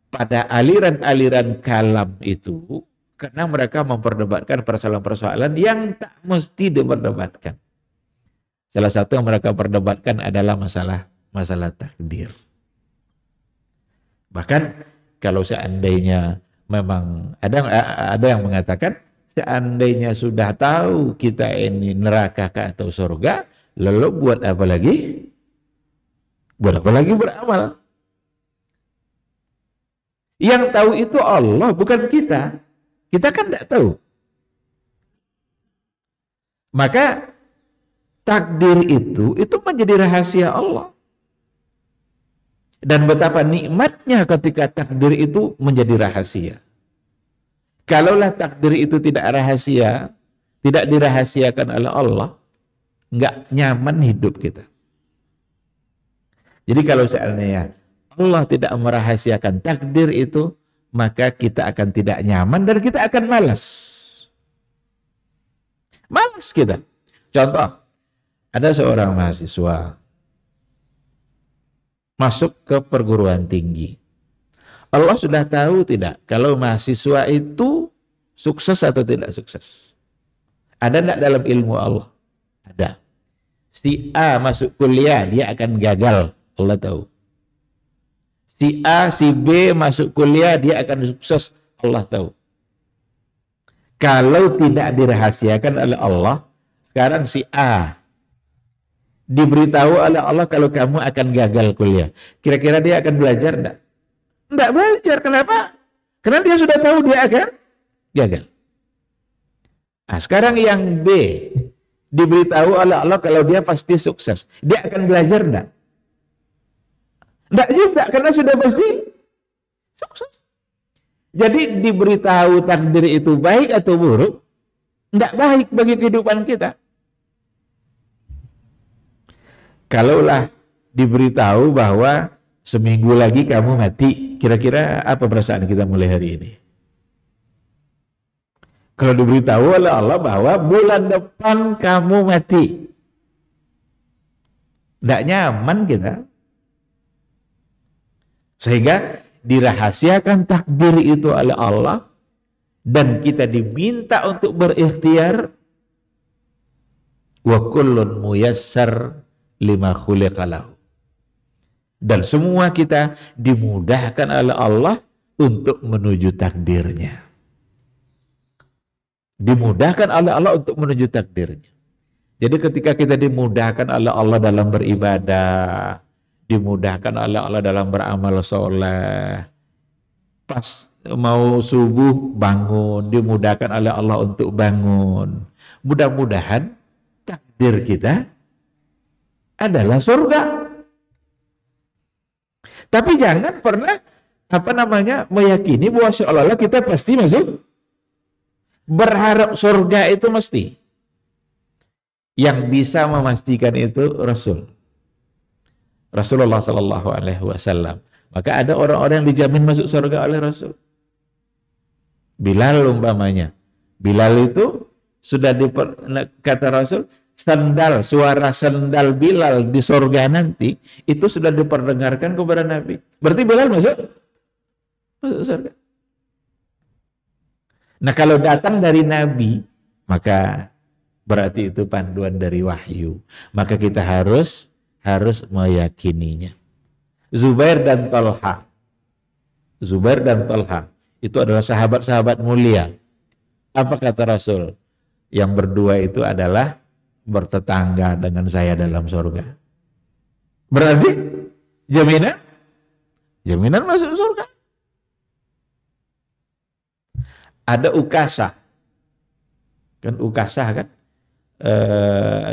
pada aliran-aliran kalam itu, karena mereka memperdebatkan persoalan-persoalan yang tak mesti diperdebatkan. Salah satu yang mereka perdebatkan adalah masalah takdir. Bahkan kalau seandainya memang ada yang mengatakan, seandainya sudah tahu kita ini neraka atau surga, lalu buat apa lagi? Buat apa lagi beramal? Yang tahu itu Allah, bukan kita. Kita kan tidak tahu. Maka takdir itu menjadi rahasia Allah. Dan betapa nikmatnya ketika takdir itu menjadi rahasia. Kalaulah takdir itu tidak rahasia, tidak dirahasiakan oleh Allah, nggak nyaman hidup kita. Jadi kalau seandainya Allah tidak merahasiakan takdir itu, maka kita akan tidak nyaman dan kita akan malas. Malas kita. Contoh, ada seorang mahasiswa masuk ke perguruan tinggi. Allah sudah tahu tidak kalau mahasiswa itu sukses atau tidak sukses? Ada tidak dalam ilmu Allah? Ada. Si A masuk kuliah, dia akan gagal. Allah tahu. Si A, si B masuk kuliah, dia akan sukses. Allah tahu. Kalau tidak dirahasiakan oleh Allah, sekarang si A diberitahu oleh Allah kalau kamu akan gagal kuliah. Kira-kira dia akan belajar enggak? Enggak belajar. Kenapa? Karena dia sudah tahu dia akan gagal. Nah, sekarang yang B diberitahu oleh Allah kalau dia pasti sukses. Dia akan belajar enggak? Enggak juga, karena sudah pasti sukses. Jadi diberitahu takdir itu baik atau buruk, enggak baik bagi kehidupan kita. Kalaulah diberitahu bahwa seminggu lagi kamu mati, kira-kira apa perasaan kita mulai hari ini? Kalau diberitahu oleh Allah bahwa bulan depan kamu mati, tidak nyaman kita. Sehingga dirahasiakan takdir itu oleh Allah, dan kita diminta untuk berikhtiar. Wa kullun muyassar lima khuliqa lahu. Dan semua kita dimudahkan oleh Allah untuk menuju takdirnya. Dimudahkan oleh Allah untuk menuju takdirnya. Jadi ketika kita dimudahkan oleh Allah dalam beribadah, dimudahkan oleh Allah dalam beramal soleh, pas mau subuh bangun, dimudahkan oleh Allah untuk bangun. Mudah-mudahan takdir kita adalah surga. Tapi jangan pernah meyakini bahwa seolah-olah kita pasti masuk Berharap surga itu mesti. Yang bisa memastikan itu Rasulullah Sallallahu Alaihi Wasallam. Maka ada orang-orang yang dijamin masuk surga oleh Rasul. Bilal umpamanya. Bilal itu sudah kata Rasul, suara sendal Bilal di surga nanti itu sudah diperdengarkan kepada Nabi. Berarti Bilal masuk surga. Nah, kalau datang dari Nabi, maka berarti itu panduan dari wahyu. Maka kita harus meyakininya. Zubair dan Talha itu adalah sahabat-sahabat mulia. Apa kata Rasul? Yang berdua itu adalah bertetangga dengan saya dalam surga. Berarti jaminan masuk surga. Ada Ukasah. Kan Ukasah kan?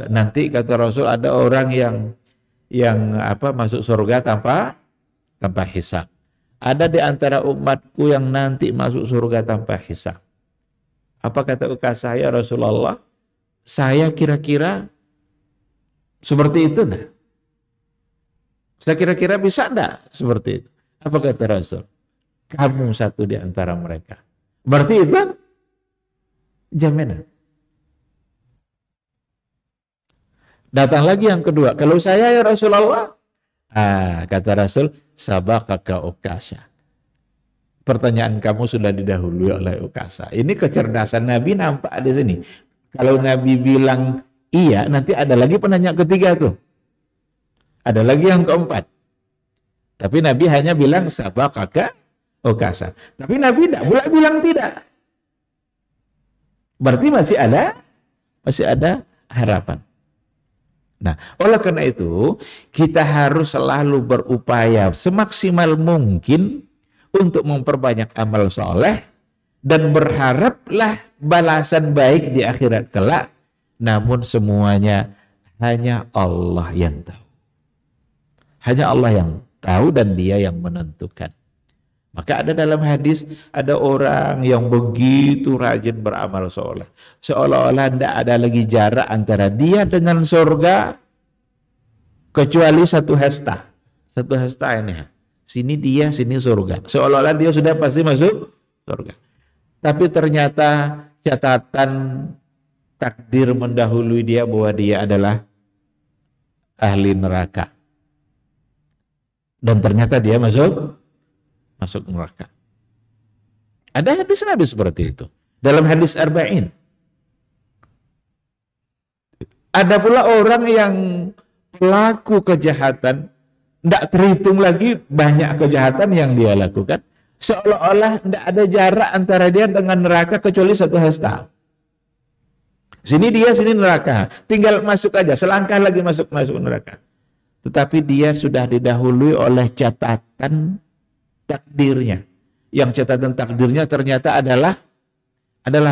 Nanti kata Rasul ada orang yang masuk surga tanpa hisab. Ada di antara umatku yang nanti masuk surga tanpa hisab. Apa kata Ukasah? Ya Rasulullah, saya kira-kira seperti itu nah. Saya kira-kira bisa enggak seperti itu? Apa kata Rasul? Kamu satu di antara mereka. Berarti itu jaminan. Datang lagi yang kedua. Kalau saya ya Rasulullah, kata Rasul, sabaqaka Ukasha. Pertanyaan kamu sudah didahului oleh Ukasha. Ini kecerdasan Nabi nampak di sini. Kalau Nabi bilang iya, nanti ada lagi penanya ketiga tuh. Ada lagi yang keempat. Tapi Nabi hanya bilang sabaqaka Ukasha. Tapi Nabi tidak boleh bilang tidak. Berarti masih ada harapan. Nah, oleh karena itu, kita harus selalu berupaya semaksimal mungkin untuk memperbanyak amal soleh dan berharaplah balasan baik di akhirat kelak. Namun semuanya hanya Allah yang tahu. Hanya Allah yang tahu dan Dia yang menentukan. Maka ada dalam hadis, ada orang yang begitu rajin beramal soleh. Seolah-olah tidak ada lagi jarak antara dia dengan surga, kecuali satu hasta. Satu hasta ini. Sini dia, sini surga. Seolah-olah dia sudah pasti masuk surga. Tapi ternyata catatan takdir mendahului dia bahwa dia adalah ahli neraka. Dan ternyata dia masuk neraka. Ada hadis Nabi seperti itu. Dalam hadis Arba'in. Ada pula orang yang pelaku kejahatan, tidak terhitung lagi banyak kejahatan yang dia lakukan. Seolah-olah tidak ada jarak antara dia dengan neraka kecuali satu hasta. Sini dia, sini neraka. Tinggal masuk aja, selangkah lagi masuk neraka. Tetapi dia sudah didahului oleh catatan takdirnya. Yang catatan takdirnya ternyata adalah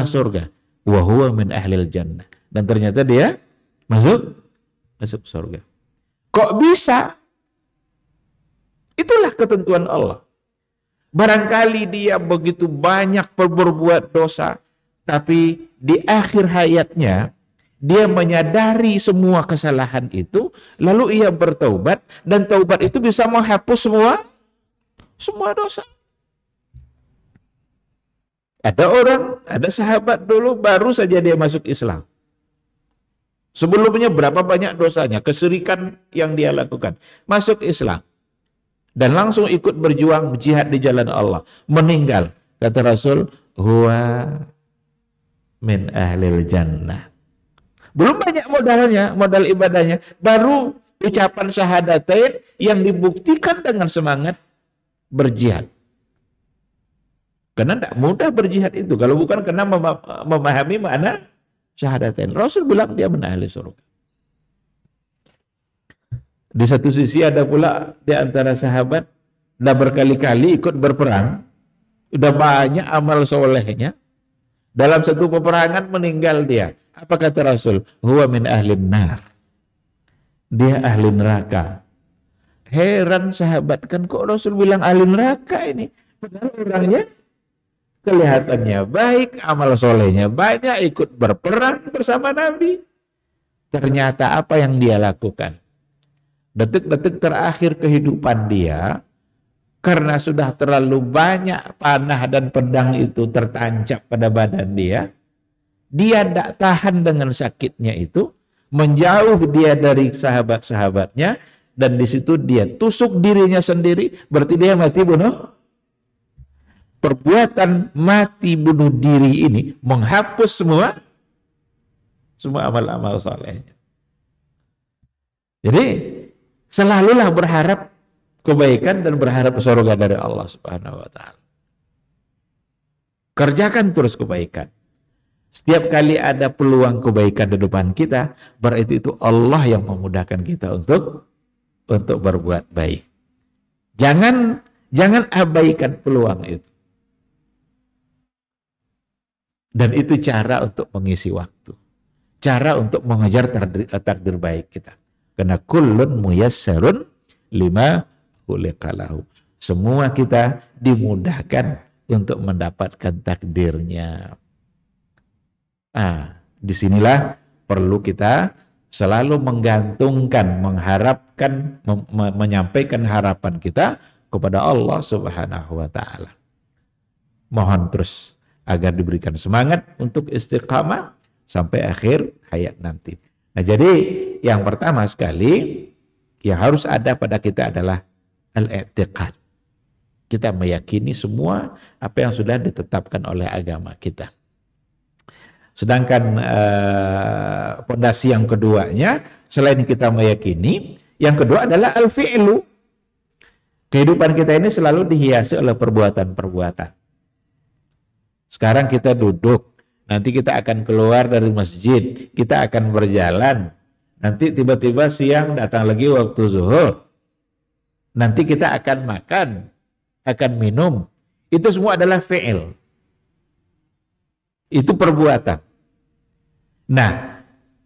surga. Wa huwa min ahlil jannah. Dan ternyata dia masuk surga. Kok bisa? Itulah ketentuan Allah. Barangkali dia begitu banyak berbuat dosa, tapi di akhir hayatnya dia menyadari semua kesalahan itu, lalu ia bertaubat, dan taubat itu bisa menghapus semua dosa. Ada sahabat dulu baru saja dia masuk Islam. Sebelumnya berapa banyak dosanya, kesyirikan yang dia lakukan. Masuk Islam. Dan langsung ikut berjuang jihad di jalan Allah. Meninggal. Kata Rasul, huwa min ahlil jannah. Belum banyak modalnya, modal ibadahnya. Baru ucapan syahadatain yang dibuktikan dengan semangat berjihad. Karena tidak mudah berjihad itu. Kalau bukan karena memahami makna syahadatain. Rasul bilang dia min ahli surga. Di satu sisi ada pula di antara sahabat sudah berkali-kali ikut berperang, sudah banyak amal solehnya. Dalam satu peperangan meninggal dia. Apa kata Rasul? Huwa min ahlin nar. Dia ahli neraka. Heran sahabat, kan kok Rasul bilang ahli neraka ini? Padahal orangnya kelihatannya baik, amal solehnya banyak, ikut berperang bersama Nabi. Ternyata apa yang dia lakukan? Detik-detik terakhir kehidupan dia, karena sudah terlalu banyak panah dan pedang itu tertancap pada badan dia tidak tahan dengan sakitnya itu, menjauh dia dari sahabat-sahabatnya, dan di situ dia tusuk dirinya sendiri, berarti dia mati bunuh. Perbuatan mati bunuh diri ini menghapus semua amal-amal solehnya. Jadi selalulah berharap kebaikan dan berharap surga dari Allah Subhanahu wa taala. Kerjakan terus kebaikan. Setiap kali ada peluang kebaikan di depan kita, berarti itu Allah yang memudahkan kita untuk berbuat baik. Jangan abaikan peluang itu. Dan itu cara untuk mengisi waktu. Cara untuk mengejar takdir baik kita. Karena kullun muyassarun lima khuliqalahu. Semua kita dimudahkan untuk mendapatkan takdirnya. Disinilah perlu kita selalu menggantungkan, mengharapkan, menyampaikan harapan kita kepada Allah Subhanahu wa taala. Mohon terus agar diberikan semangat untuk istiqamah sampai akhir hayat nanti. Nah, jadi yang pertama sekali yang harus ada pada kita adalah al-i'tiqad. Kita meyakini semua apa yang sudah ditetapkan oleh agama kita. Sedangkan pondasi yang keduanya, selain kita meyakini, yang kedua adalah al-fi'lu. Kehidupan kita ini selalu dihiasi oleh perbuatan-perbuatan. Sekarang kita duduk, nanti kita akan keluar dari masjid, kita akan berjalan, nanti tiba-tiba siang datang lagi waktu zuhur, nanti kita akan makan, akan minum, itu semua adalah fi'il. Itu perbuatan. Nah,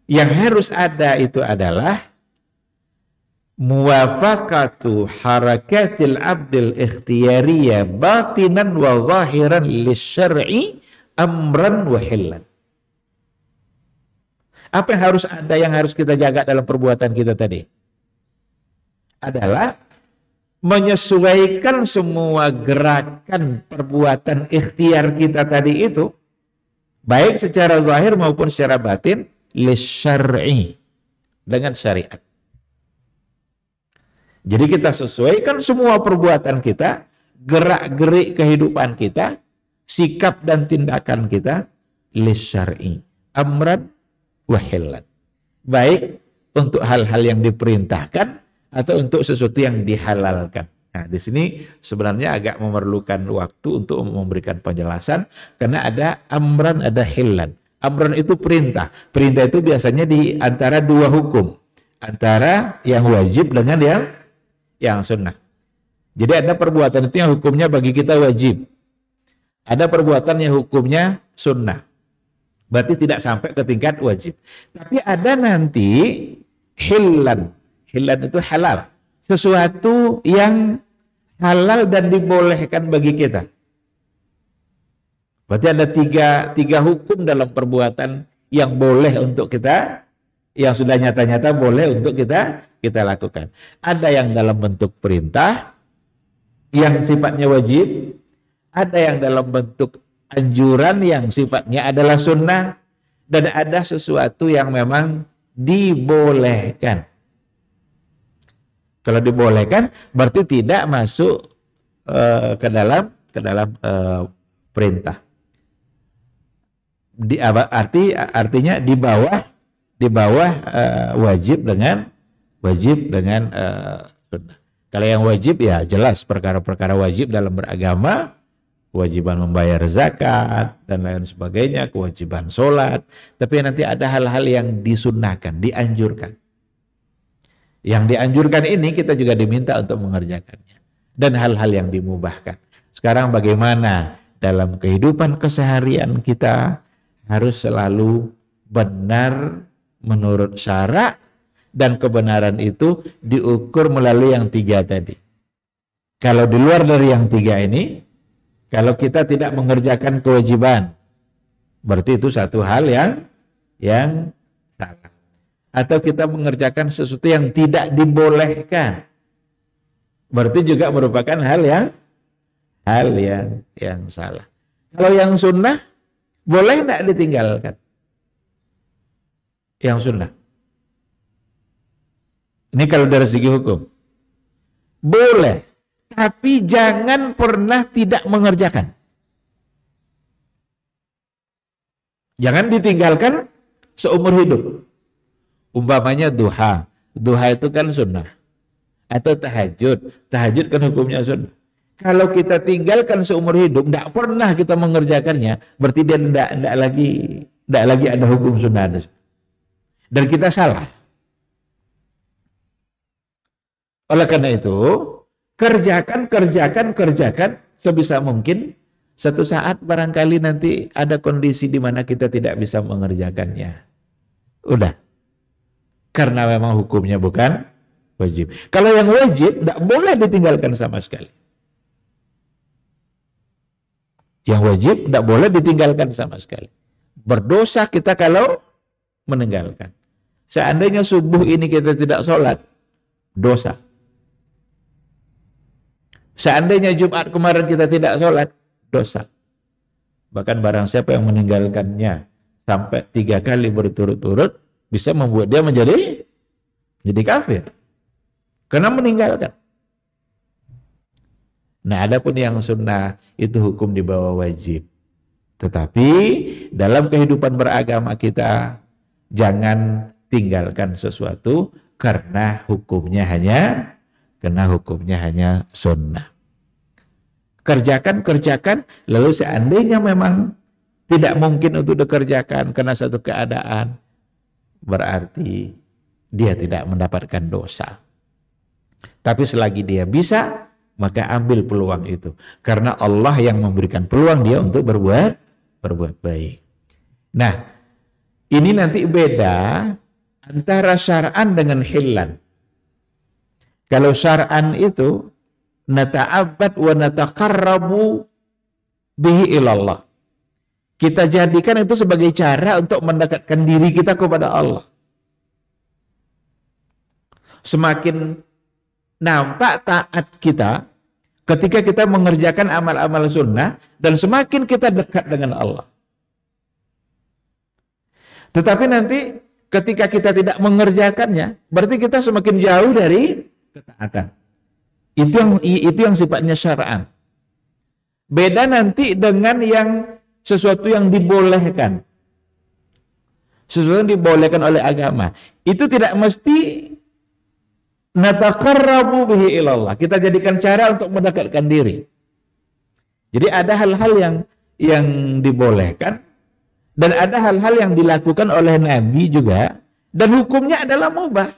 yang harus ada itu adalah muwafaqatu harakatil abdil ikhtiyariyah batinan wa zahiran lisyar'i amran wa hillan. Apa yang harus ada, yang harus kita jaga dalam perbuatan kita tadi? Adalah menyesuaikan semua gerakan perbuatan ikhtiar kita tadi itu, baik secara zahir maupun secara batin, lisyar'i, dengan syariat. Jadi kita sesuaikan semua perbuatan kita, gerak-gerik kehidupan kita, sikap dan tindakan kita, lisyar'i, amran wa hillan. Baik untuk hal-hal yang diperintahkan atau untuk sesuatu yang dihalalkan. Nah, di sini sebenarnya agak memerlukan waktu untuk memberikan penjelasan, karena ada amran, ada hillan. Amran itu perintah. Perintah itu biasanya di antara dua hukum, antara yang wajib dengan yang sunnah. Jadi ada perbuatan itu yang hukumnya bagi kita wajib, ada perbuatan yang hukumnya sunnah, berarti tidak sampai ke tingkat wajib. Tapi ada nanti hillan. Hillan itu halal, sesuatu yang halal dan dibolehkan bagi kita. Berarti ada tiga hukum dalam perbuatan yang boleh untuk kita, yang sudah nyata-nyata boleh untuk kita lakukan. Ada yang dalam bentuk perintah, yang sifatnya wajib, ada yang dalam bentuk anjuran yang sifatnya adalah sunnah, dan ada sesuatu yang memang dibolehkan. Kalau dibolehkan berarti tidak masuk ke dalam perintah. Artinya di bawah wajib dengan sunnah. Kalau yang wajib ya jelas perkara-perkara wajib dalam beragama, kewajiban membayar zakat dan lain sebagainya, kewajiban sholat. Tapi nanti ada hal-hal yang disunnahkan, dianjurkan. Yang dianjurkan ini kita juga diminta untuk mengerjakannya. Dan hal-hal yang dimubahkan. Sekarang bagaimana dalam kehidupan keseharian kita harus selalu benar menurut syarak, dan kebenaran itu diukur melalui yang tiga tadi. Kalau di luar dari yang tiga ini, Kalau kita tidak mengerjakan kewajiban, berarti itu satu hal yang salah. Atau kita mengerjakan sesuatu yang tidak dibolehkan, berarti juga merupakan hal yang salah. Kalau yang sunnah boleh tidak ditinggalkan? Yang sunnah. Ini kalau dari segi hukum boleh, tapi jangan pernah tidak mengerjakan. Jangan ditinggalkan seumur hidup. Umpamanya duha. Duha itu kan sunnah. Atau tahajud. Tahajud kan hukumnya sunnah. Kalau kita tinggalkan seumur hidup, tidak pernah kita mengerjakannya, berarti dia tidak lagi ada hukum sunnah. Dan kita salah. Oleh karena itu, kerjakan sebisa mungkin. Satu saat barangkali nanti ada kondisi di mana kita tidak bisa mengerjakannya. Udah. Karena memang hukumnya bukan wajib. Kalau yang wajib, tidak boleh ditinggalkan sama sekali. Yang wajib, tidak boleh ditinggalkan sama sekali. Berdosa kita kalau meninggalkan. Seandainya subuh ini kita tidak sholat, dosa. Seandainya Jumat kemarin kita tidak sholat, dosa. Bahkan barang siapa yang meninggalkannya sampai 3 kali berturut-turut, bisa membuat dia menjadi kafir. Karena meninggalkan. Nah, adapun yang sunnah itu hukum di bawah wajib. Tetapi dalam kehidupan beragama kita jangan tinggalkan sesuatu karena hukumnya hanya sunnah. Kerjakan, lalu seandainya memang tidak mungkin untuk dikerjakan karena satu keadaan, berarti dia tidak mendapatkan dosa. Tapi selagi dia bisa, maka ambil peluang itu. Karena Allah yang memberikan peluang dia untuk berbuat baik. Nah, ini nanti beda antara syar'an dengan hillan. Kalau syar'an itu nata'abbad wa nataqarrabu bihi ilallah. Kita jadikan itu sebagai cara untuk mendekatkan diri kita kepada Allah. Semakin nampak taat kita ketika kita mengerjakan amal-amal sunnah, dan semakin kita dekat dengan Allah. Tetapi nanti ketika kita tidak mengerjakannya, berarti kita semakin jauh dari ketaatan. Itu yang sifatnya syar'an. Beda nanti dengan yang sesuatu yang dibolehkan. Sesuatu yang dibolehkan oleh agama. Itu tidak mesti nataqarrabu bihi ilallah. Kita jadikan cara untuk mendekatkan diri. Jadi ada hal-hal yang dibolehkan dan ada hal-hal yang dilakukan oleh Nabi juga, dan hukumnya adalah mubah.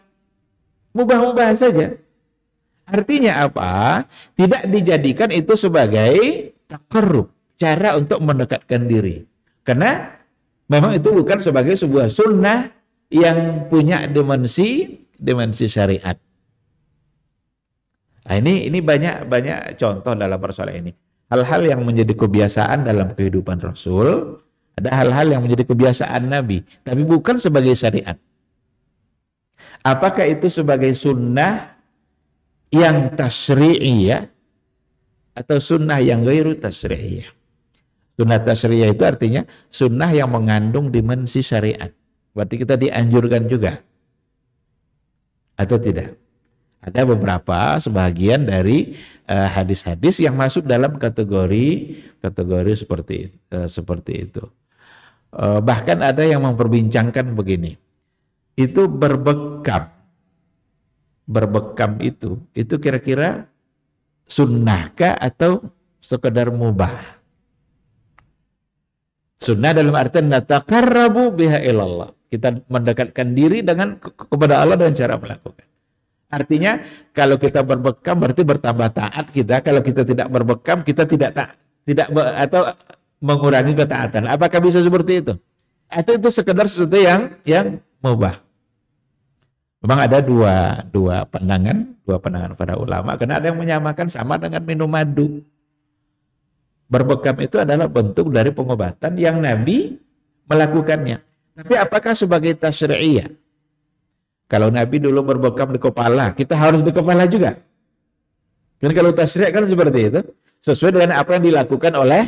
Mubah-mubah saja. Artinya apa? Tidak dijadikan itu sebagai taqarrub, cara untuk mendekatkan diri. Karena memang itu bukan sebagai sebuah sunnah yang punya dimensi syariat. Nah, ini banyak contoh dalam persoalan ini. Hal-hal yang menjadi kebiasaan dalam kehidupan Rasul, ada hal-hal yang menjadi kebiasaan Nabi, tapi bukan sebagai syariat. Apakah itu sebagai sunnah yang tasyri'iyah atau sunnah yang ghairu tasyri'iyah? Sunnah tasyri'iyah itu artinya sunnah yang mengandung dimensi syariat. Berarti kita dianjurkan juga. Atau tidak? Ada beberapa sebagian dari hadis-hadis yang masuk dalam kategori seperti itu. Bahkan ada yang memperbincangkan begini. Itu berbekam itu kira-kira sunnahkah atau sekedar mubah? Sunnah dalam artian nataqarrabu biha ilallah. Kita mendekatkan diri kepada Allah dengan cara melakukan. Artinya kalau kita berbekam berarti bertambah taat kita. Kalau kita tidak berbekam kita tidak atau mengurangi ketaatan. Apakah bisa seperti itu? Atau itu sekedar sesuatu yang mubah? Memang ada dua pandangan para ulama, karena ada yang menyamakan sama dengan minum madu. Berbekam itu adalah bentuk dari pengobatan yang Nabi melakukannya. Tapi apakah sebagai tasyri'iyah? Kalau Nabi dulu berbekam di kepala, kita harus di kepala juga. Kan kalau tasyri' kan seperti itu, sesuai dengan apa yang dilakukan oleh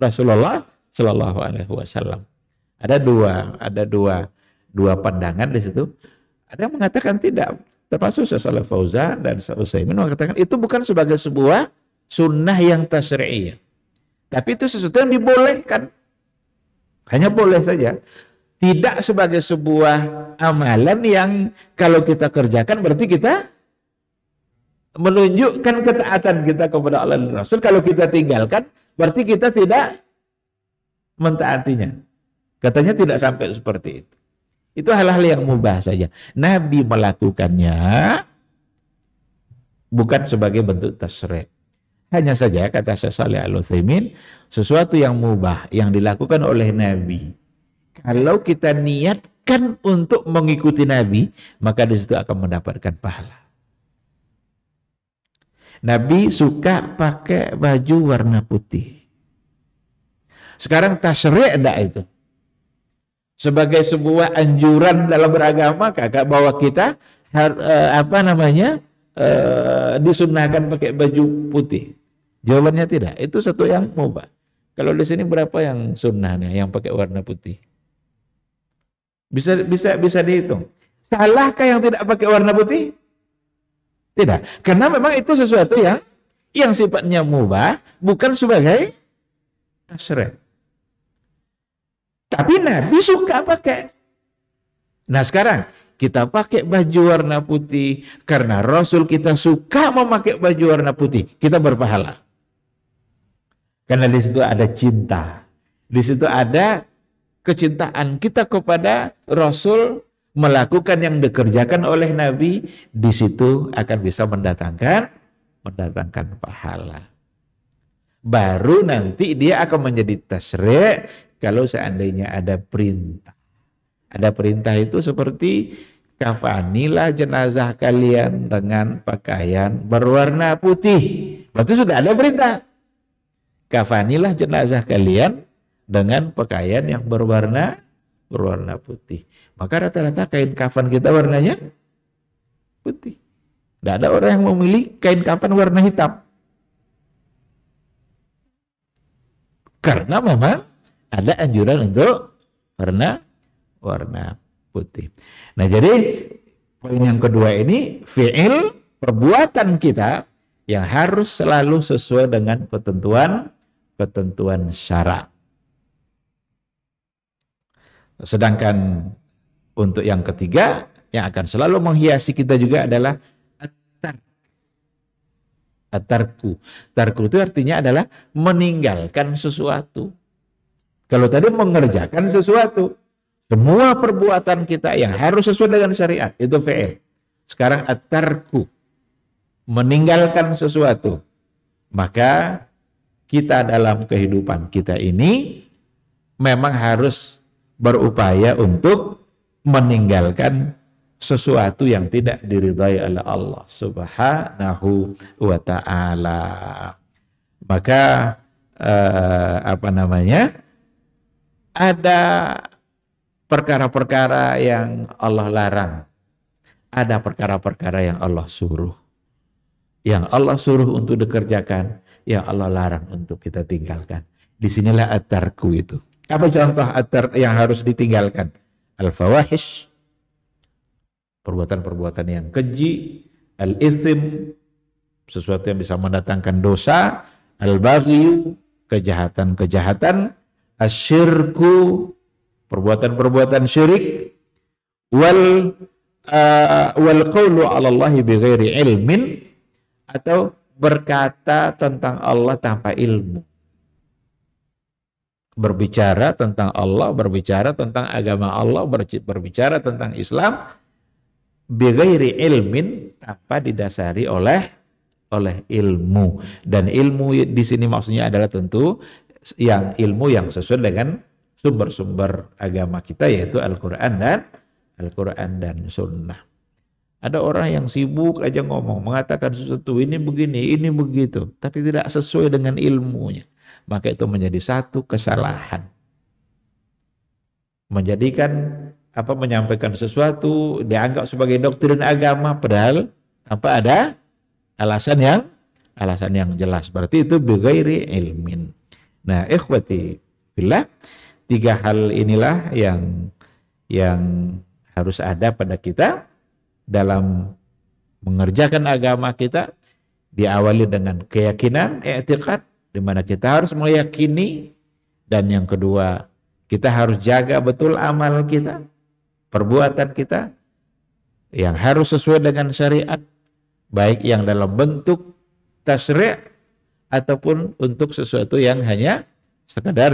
Rasulullah Shallallahu Alaihi Wasallam. Ada dua pandangan di situ. Ada yang mengatakan tidak, termasuk Syaikh Fauzan dan Syaikh Utsaimin mengatakan itu bukan sebagai sebuah sunnah yang tasyri'iyah. Tapi itu sesuatu yang dibolehkan. Hanya boleh saja. Tidak sebagai sebuah amalan yang kalau kita kerjakan berarti kita menunjukkan ketaatan kita kepada Allah dan Rasul. Kalau kita tinggalkan berarti kita tidak mentaatinya. Katanya tidak sampai seperti itu. Itu hal-hal yang mubah saja. Nabi melakukannya bukan sebagai bentuk tasyri'. Hanya saja kata Syekh Shalih Al-Utsaimin, sesuatu yang mubah yang dilakukan oleh Nabi, kalau kita niatkan untuk mengikuti Nabi, maka di situ akan mendapatkan pahala. Nabi suka pakai baju warna putih. Sekarang tasyri' enggak itu? Sebagai sebuah anjuran dalam beragama, kakak bahwa kita disunahkan pakai baju putih. Jawabannya tidak. Itu satu yang mubah. Kalau di sini berapa yang sunnahnya yang pakai warna putih? Bisa dihitung. Salahkah yang tidak pakai warna putih? Tidak. Karena memang itu sesuatu yang sifatnya mubah, bukan sebagai tasyri'. Tapi Nabi suka pakai. Nah sekarang kita pakai baju warna putih karena Rasul kita suka memakai baju warna putih, kita berpahala. Karena di situ ada cinta, di situ ada kecintaan kita kepada Rasul, melakukan yang dikerjakan oleh Nabi, di situ akan bisa mendatangkan pahala. Baru nanti dia akan menjadi tasyri' kalau seandainya ada perintah. Ada perintah itu seperti kafanilah jenazah kalian dengan pakaian berwarna putih. Berarti sudah ada perintah. Kafanilah jenazah kalian dengan pakaian yang berwarna putih. Maka rata-rata kain kafan kita warnanya putih. Tidak ada orang yang memilih kain kafan warna hitam. Karena memang ada anjuran untuk warna putih. Nah, jadi poin yang kedua ini fi'il, perbuatan kita yang harus selalu sesuai dengan ketentuan syara'. Sedangkan untuk yang ketiga yang akan selalu menghiasi kita juga adalah at-tarku. Tarku itu artinya adalah meninggalkan sesuatu. Kalau tadi mengerjakan sesuatu, semua perbuatan kita yang harus sesuai dengan syariat itu fi'il. Sekarang at-tarku, meninggalkan sesuatu. Maka kita dalam kehidupan kita ini memang harus berupaya untuk meninggalkan sesuatu yang tidak diridhai oleh Allah Subhanahu wa ta'ala. Maka ada perkara-perkara yang Allah larang, ada perkara-perkara yang Allah suruh. Yang Allah suruh untuk dikerjakan, yang Allah larang untuk kita tinggalkan. Disinilah at-tarku itu. Apa contoh at-tark yang harus ditinggalkan? Al-fawahish, perbuatan-perbuatan yang keji. Al-ithim, sesuatu yang bisa mendatangkan dosa. Al-baghyu, kejahatan-kejahatan. Asyirku, perbuatan-perbuatan syirik. Wal qawlu 'ala Allahi bighairi ilmin, atau berkata tentang Allah tanpa ilmu. Berbicara tentang Allah, berbicara tentang agama Allah, berbicara tentang Islam bighairi ilmin, tanpa didasari oleh ilmu. Dan ilmu di sini maksudnya adalah tentu yang ilmu yang sesuai dengan sumber-sumber agama kita, yaitu Al-Quran dan Sunnah. Ada orang yang sibuk aja ngomong, mengatakan sesuatu ini begini, ini begitu, tapi tidak sesuai dengan ilmunya. maka itu menjadi satu kesalahan. Menyampaikan sesuatu dianggap sebagai doktrin agama padahal tanpa ada alasan yang jelas. Berarti itu bighairi ilmin. Nah, ikhwati fillah, 3 hal inilah yang harus ada pada kita dalam mengerjakan agama kita. Diawali dengan keyakinan, i'tiqad, di mana kita harus meyakini, dan yang kedua, kita harus jaga betul amal kita, perbuatan kita yang harus sesuai dengan syariat, baik yang dalam bentuk tasyri' ataupun untuk sesuatu yang hanya sekedar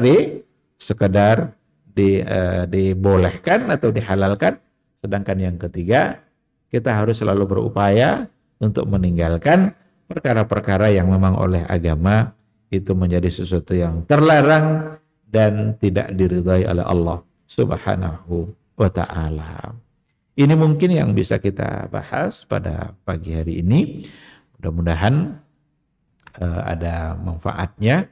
dibolehkan atau dihalalkan. Sedangkan yang ketiga, kita harus selalu berupaya untuk meninggalkan perkara-perkara yang memang oleh agama itu menjadi sesuatu yang terlarang dan tidak diridhai oleh Allah Subhanahu wa ta'ala. Ini mungkin yang bisa kita bahas pada pagi hari ini. Mudah-mudahan ada manfaatnya.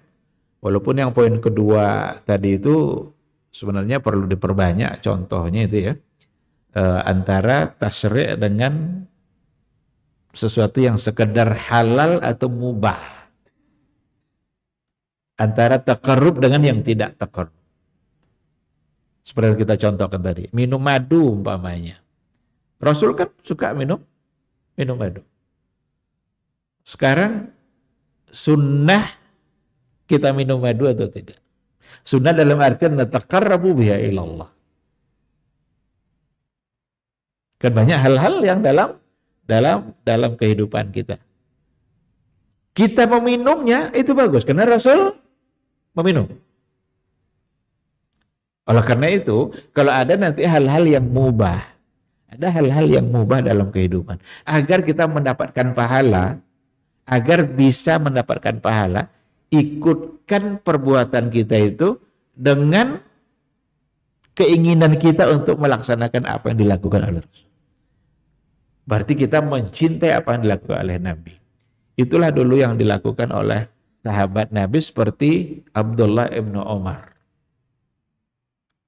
Walaupun yang poin kedua tadi itu sebenarnya perlu diperbanyak contohnya itu ya. Antara tasyri' dengan sesuatu yang sekedar halal atau mubah. Antara taqarrub dengan yang tidak taqarrub. Seperti yang kita contohkan tadi, minum madu umpamanya. Rasul kan suka minum madu. Sekarang sunnah kita minum madu atau tidak? Sunnah dalam artian nataqarrabu biha ilallah. Kan banyak hal-hal yang dalam kehidupan kita. Kita meminumnya itu bagus karena Rasul meminum. Oleh karena itu, kalau ada nanti hal-hal yang mubah, ada hal-hal yang mubah dalam kehidupan, agar kita mendapatkan pahala, agar bisa mendapatkan pahala, ikutkan perbuatan kita itu dengan keinginan kita untuk melaksanakan apa yang dilakukan oleh Rasul. Berarti kita mencintai apa yang dilakukan oleh Nabi. Itulah dulu yang dilakukan oleh sahabat Nabi seperti Abdullah ibn Umar.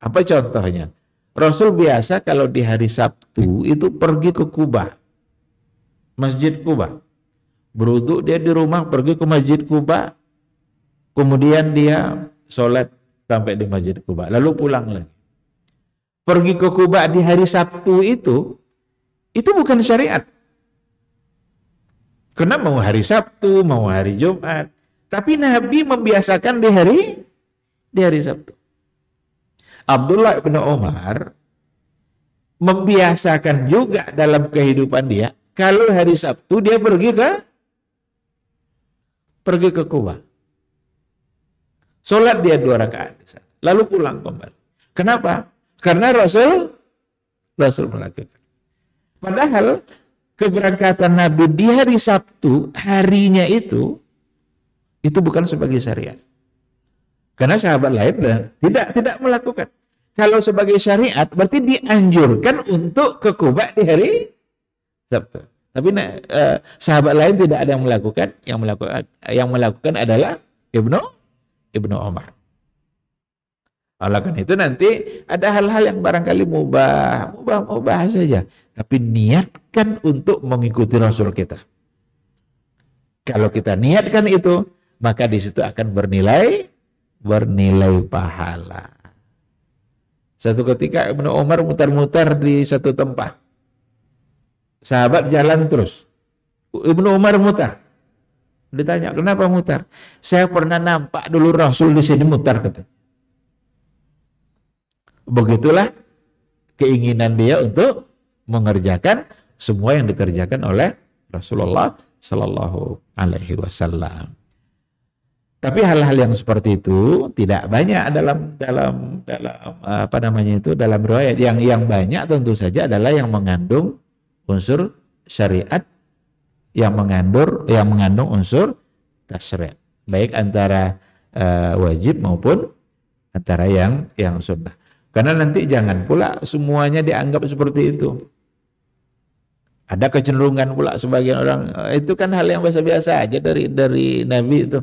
Apa contohnya? Rasul biasa kalau di hari Sabtu itu pergi ke Kuba, Masjid Kuba. Berwudu dia di rumah, pergi ke Masjid Kuba, kemudian dia sholat sampai di Masjid Kuba, lalu pulang lagi. Pergi ke Kuba di hari Sabtu itu bukan syariat. Karena mau hari Sabtu, mau hari Jumat, tapi Nabi membiasakan di hari Sabtu. Abdullah bin Umar membiasakan juga dalam kehidupan dia, kalau hari Sabtu dia pergi ke Kuba. Sholat dia 2 rakaat di sana, lalu pulang kembali. Kenapa? Karena Rasul melakukan. Padahal keberangkatan Nabi di hari Sabtu, harinya itu bukan sebagai syariat. Karena sahabat lain tidak melakukan. Kalau sebagai syariat berarti dianjurkan untuk ke Kuba di hari Sabtu. Tapi sahabat lain tidak ada yang melakukan. Yang melakukan adalah Ibnu Umar. Oleh karena itu nanti ada hal-hal yang barangkali mubah saja. Tapi niatkan untuk mengikuti Rasul kita. Kalau kita niatkan itu, maka di situ akan bernilai pahala. Satu ketika Ibnu Umar mutar-mutar di satu tempat. Sahabat jalan terus. Ibnu Umar mutar. Ditanya, kenapa mutar? Saya pernah nampak dulu Rasul di sini mutar, kata. Begitulah keinginan dia untuk mengerjakan semua yang dikerjakan oleh Rasulullah Sallallahu Alaihi Wasallam. Tapi hal-hal yang seperti itu tidak banyak dalam dalam riwayat. Yang banyak tentu saja adalah yang mengandung unsur syariat, yang mengandung unsur tasyri', baik antara wajib maupun antara yang sunnah. Karena nanti jangan pula semuanya dianggap seperti itu. Ada kecenderungan pula sebagian orang, itu kan hal yang biasa-biasa aja dari Nabi itu.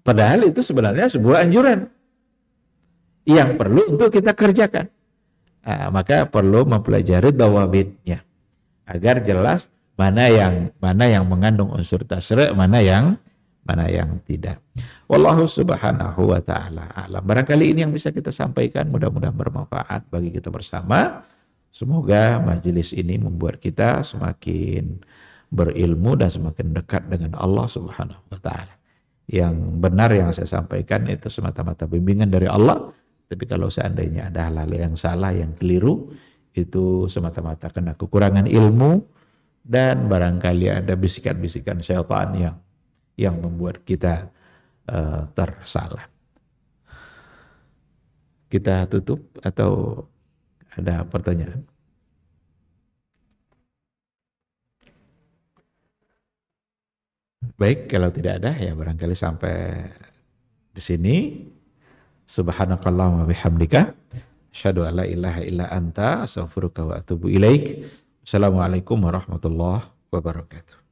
Padahal itu sebenarnya sebuah anjuran yang perlu untuk kita kerjakan. Nah, maka perlu mempelajari dawabitnya agar jelas mana yang mengandung unsur tasyri', mana yang tidak. Wallahu subhanahu wa ta'ala a'lam. Barangkali ini yang bisa kita sampaikan, mudah-mudahan bermanfaat bagi kita bersama. Semoga majelis ini membuat kita semakin berilmu dan semakin dekat dengan Allah subhanahu wa ta'ala. Yang benar yang saya sampaikan itu semata-mata bimbingan dari Allah. Tapi kalau seandainya ada hal-hal yang salah, yang keliru, itu semata-mata karena kekurangan ilmu dan barangkali ada bisikan-bisikan syaitan yang membuat kita tersalah. Kita tutup atau ada pertanyaan? Baik, kalau tidak ada ya barangkali sampai di sini. Subhanakallahumma bihamdika asyhadu an la ilaha illa anta astaghfiruka wa atubu ilaik. Assalamualaikum warahmatullahi wabarakatuh.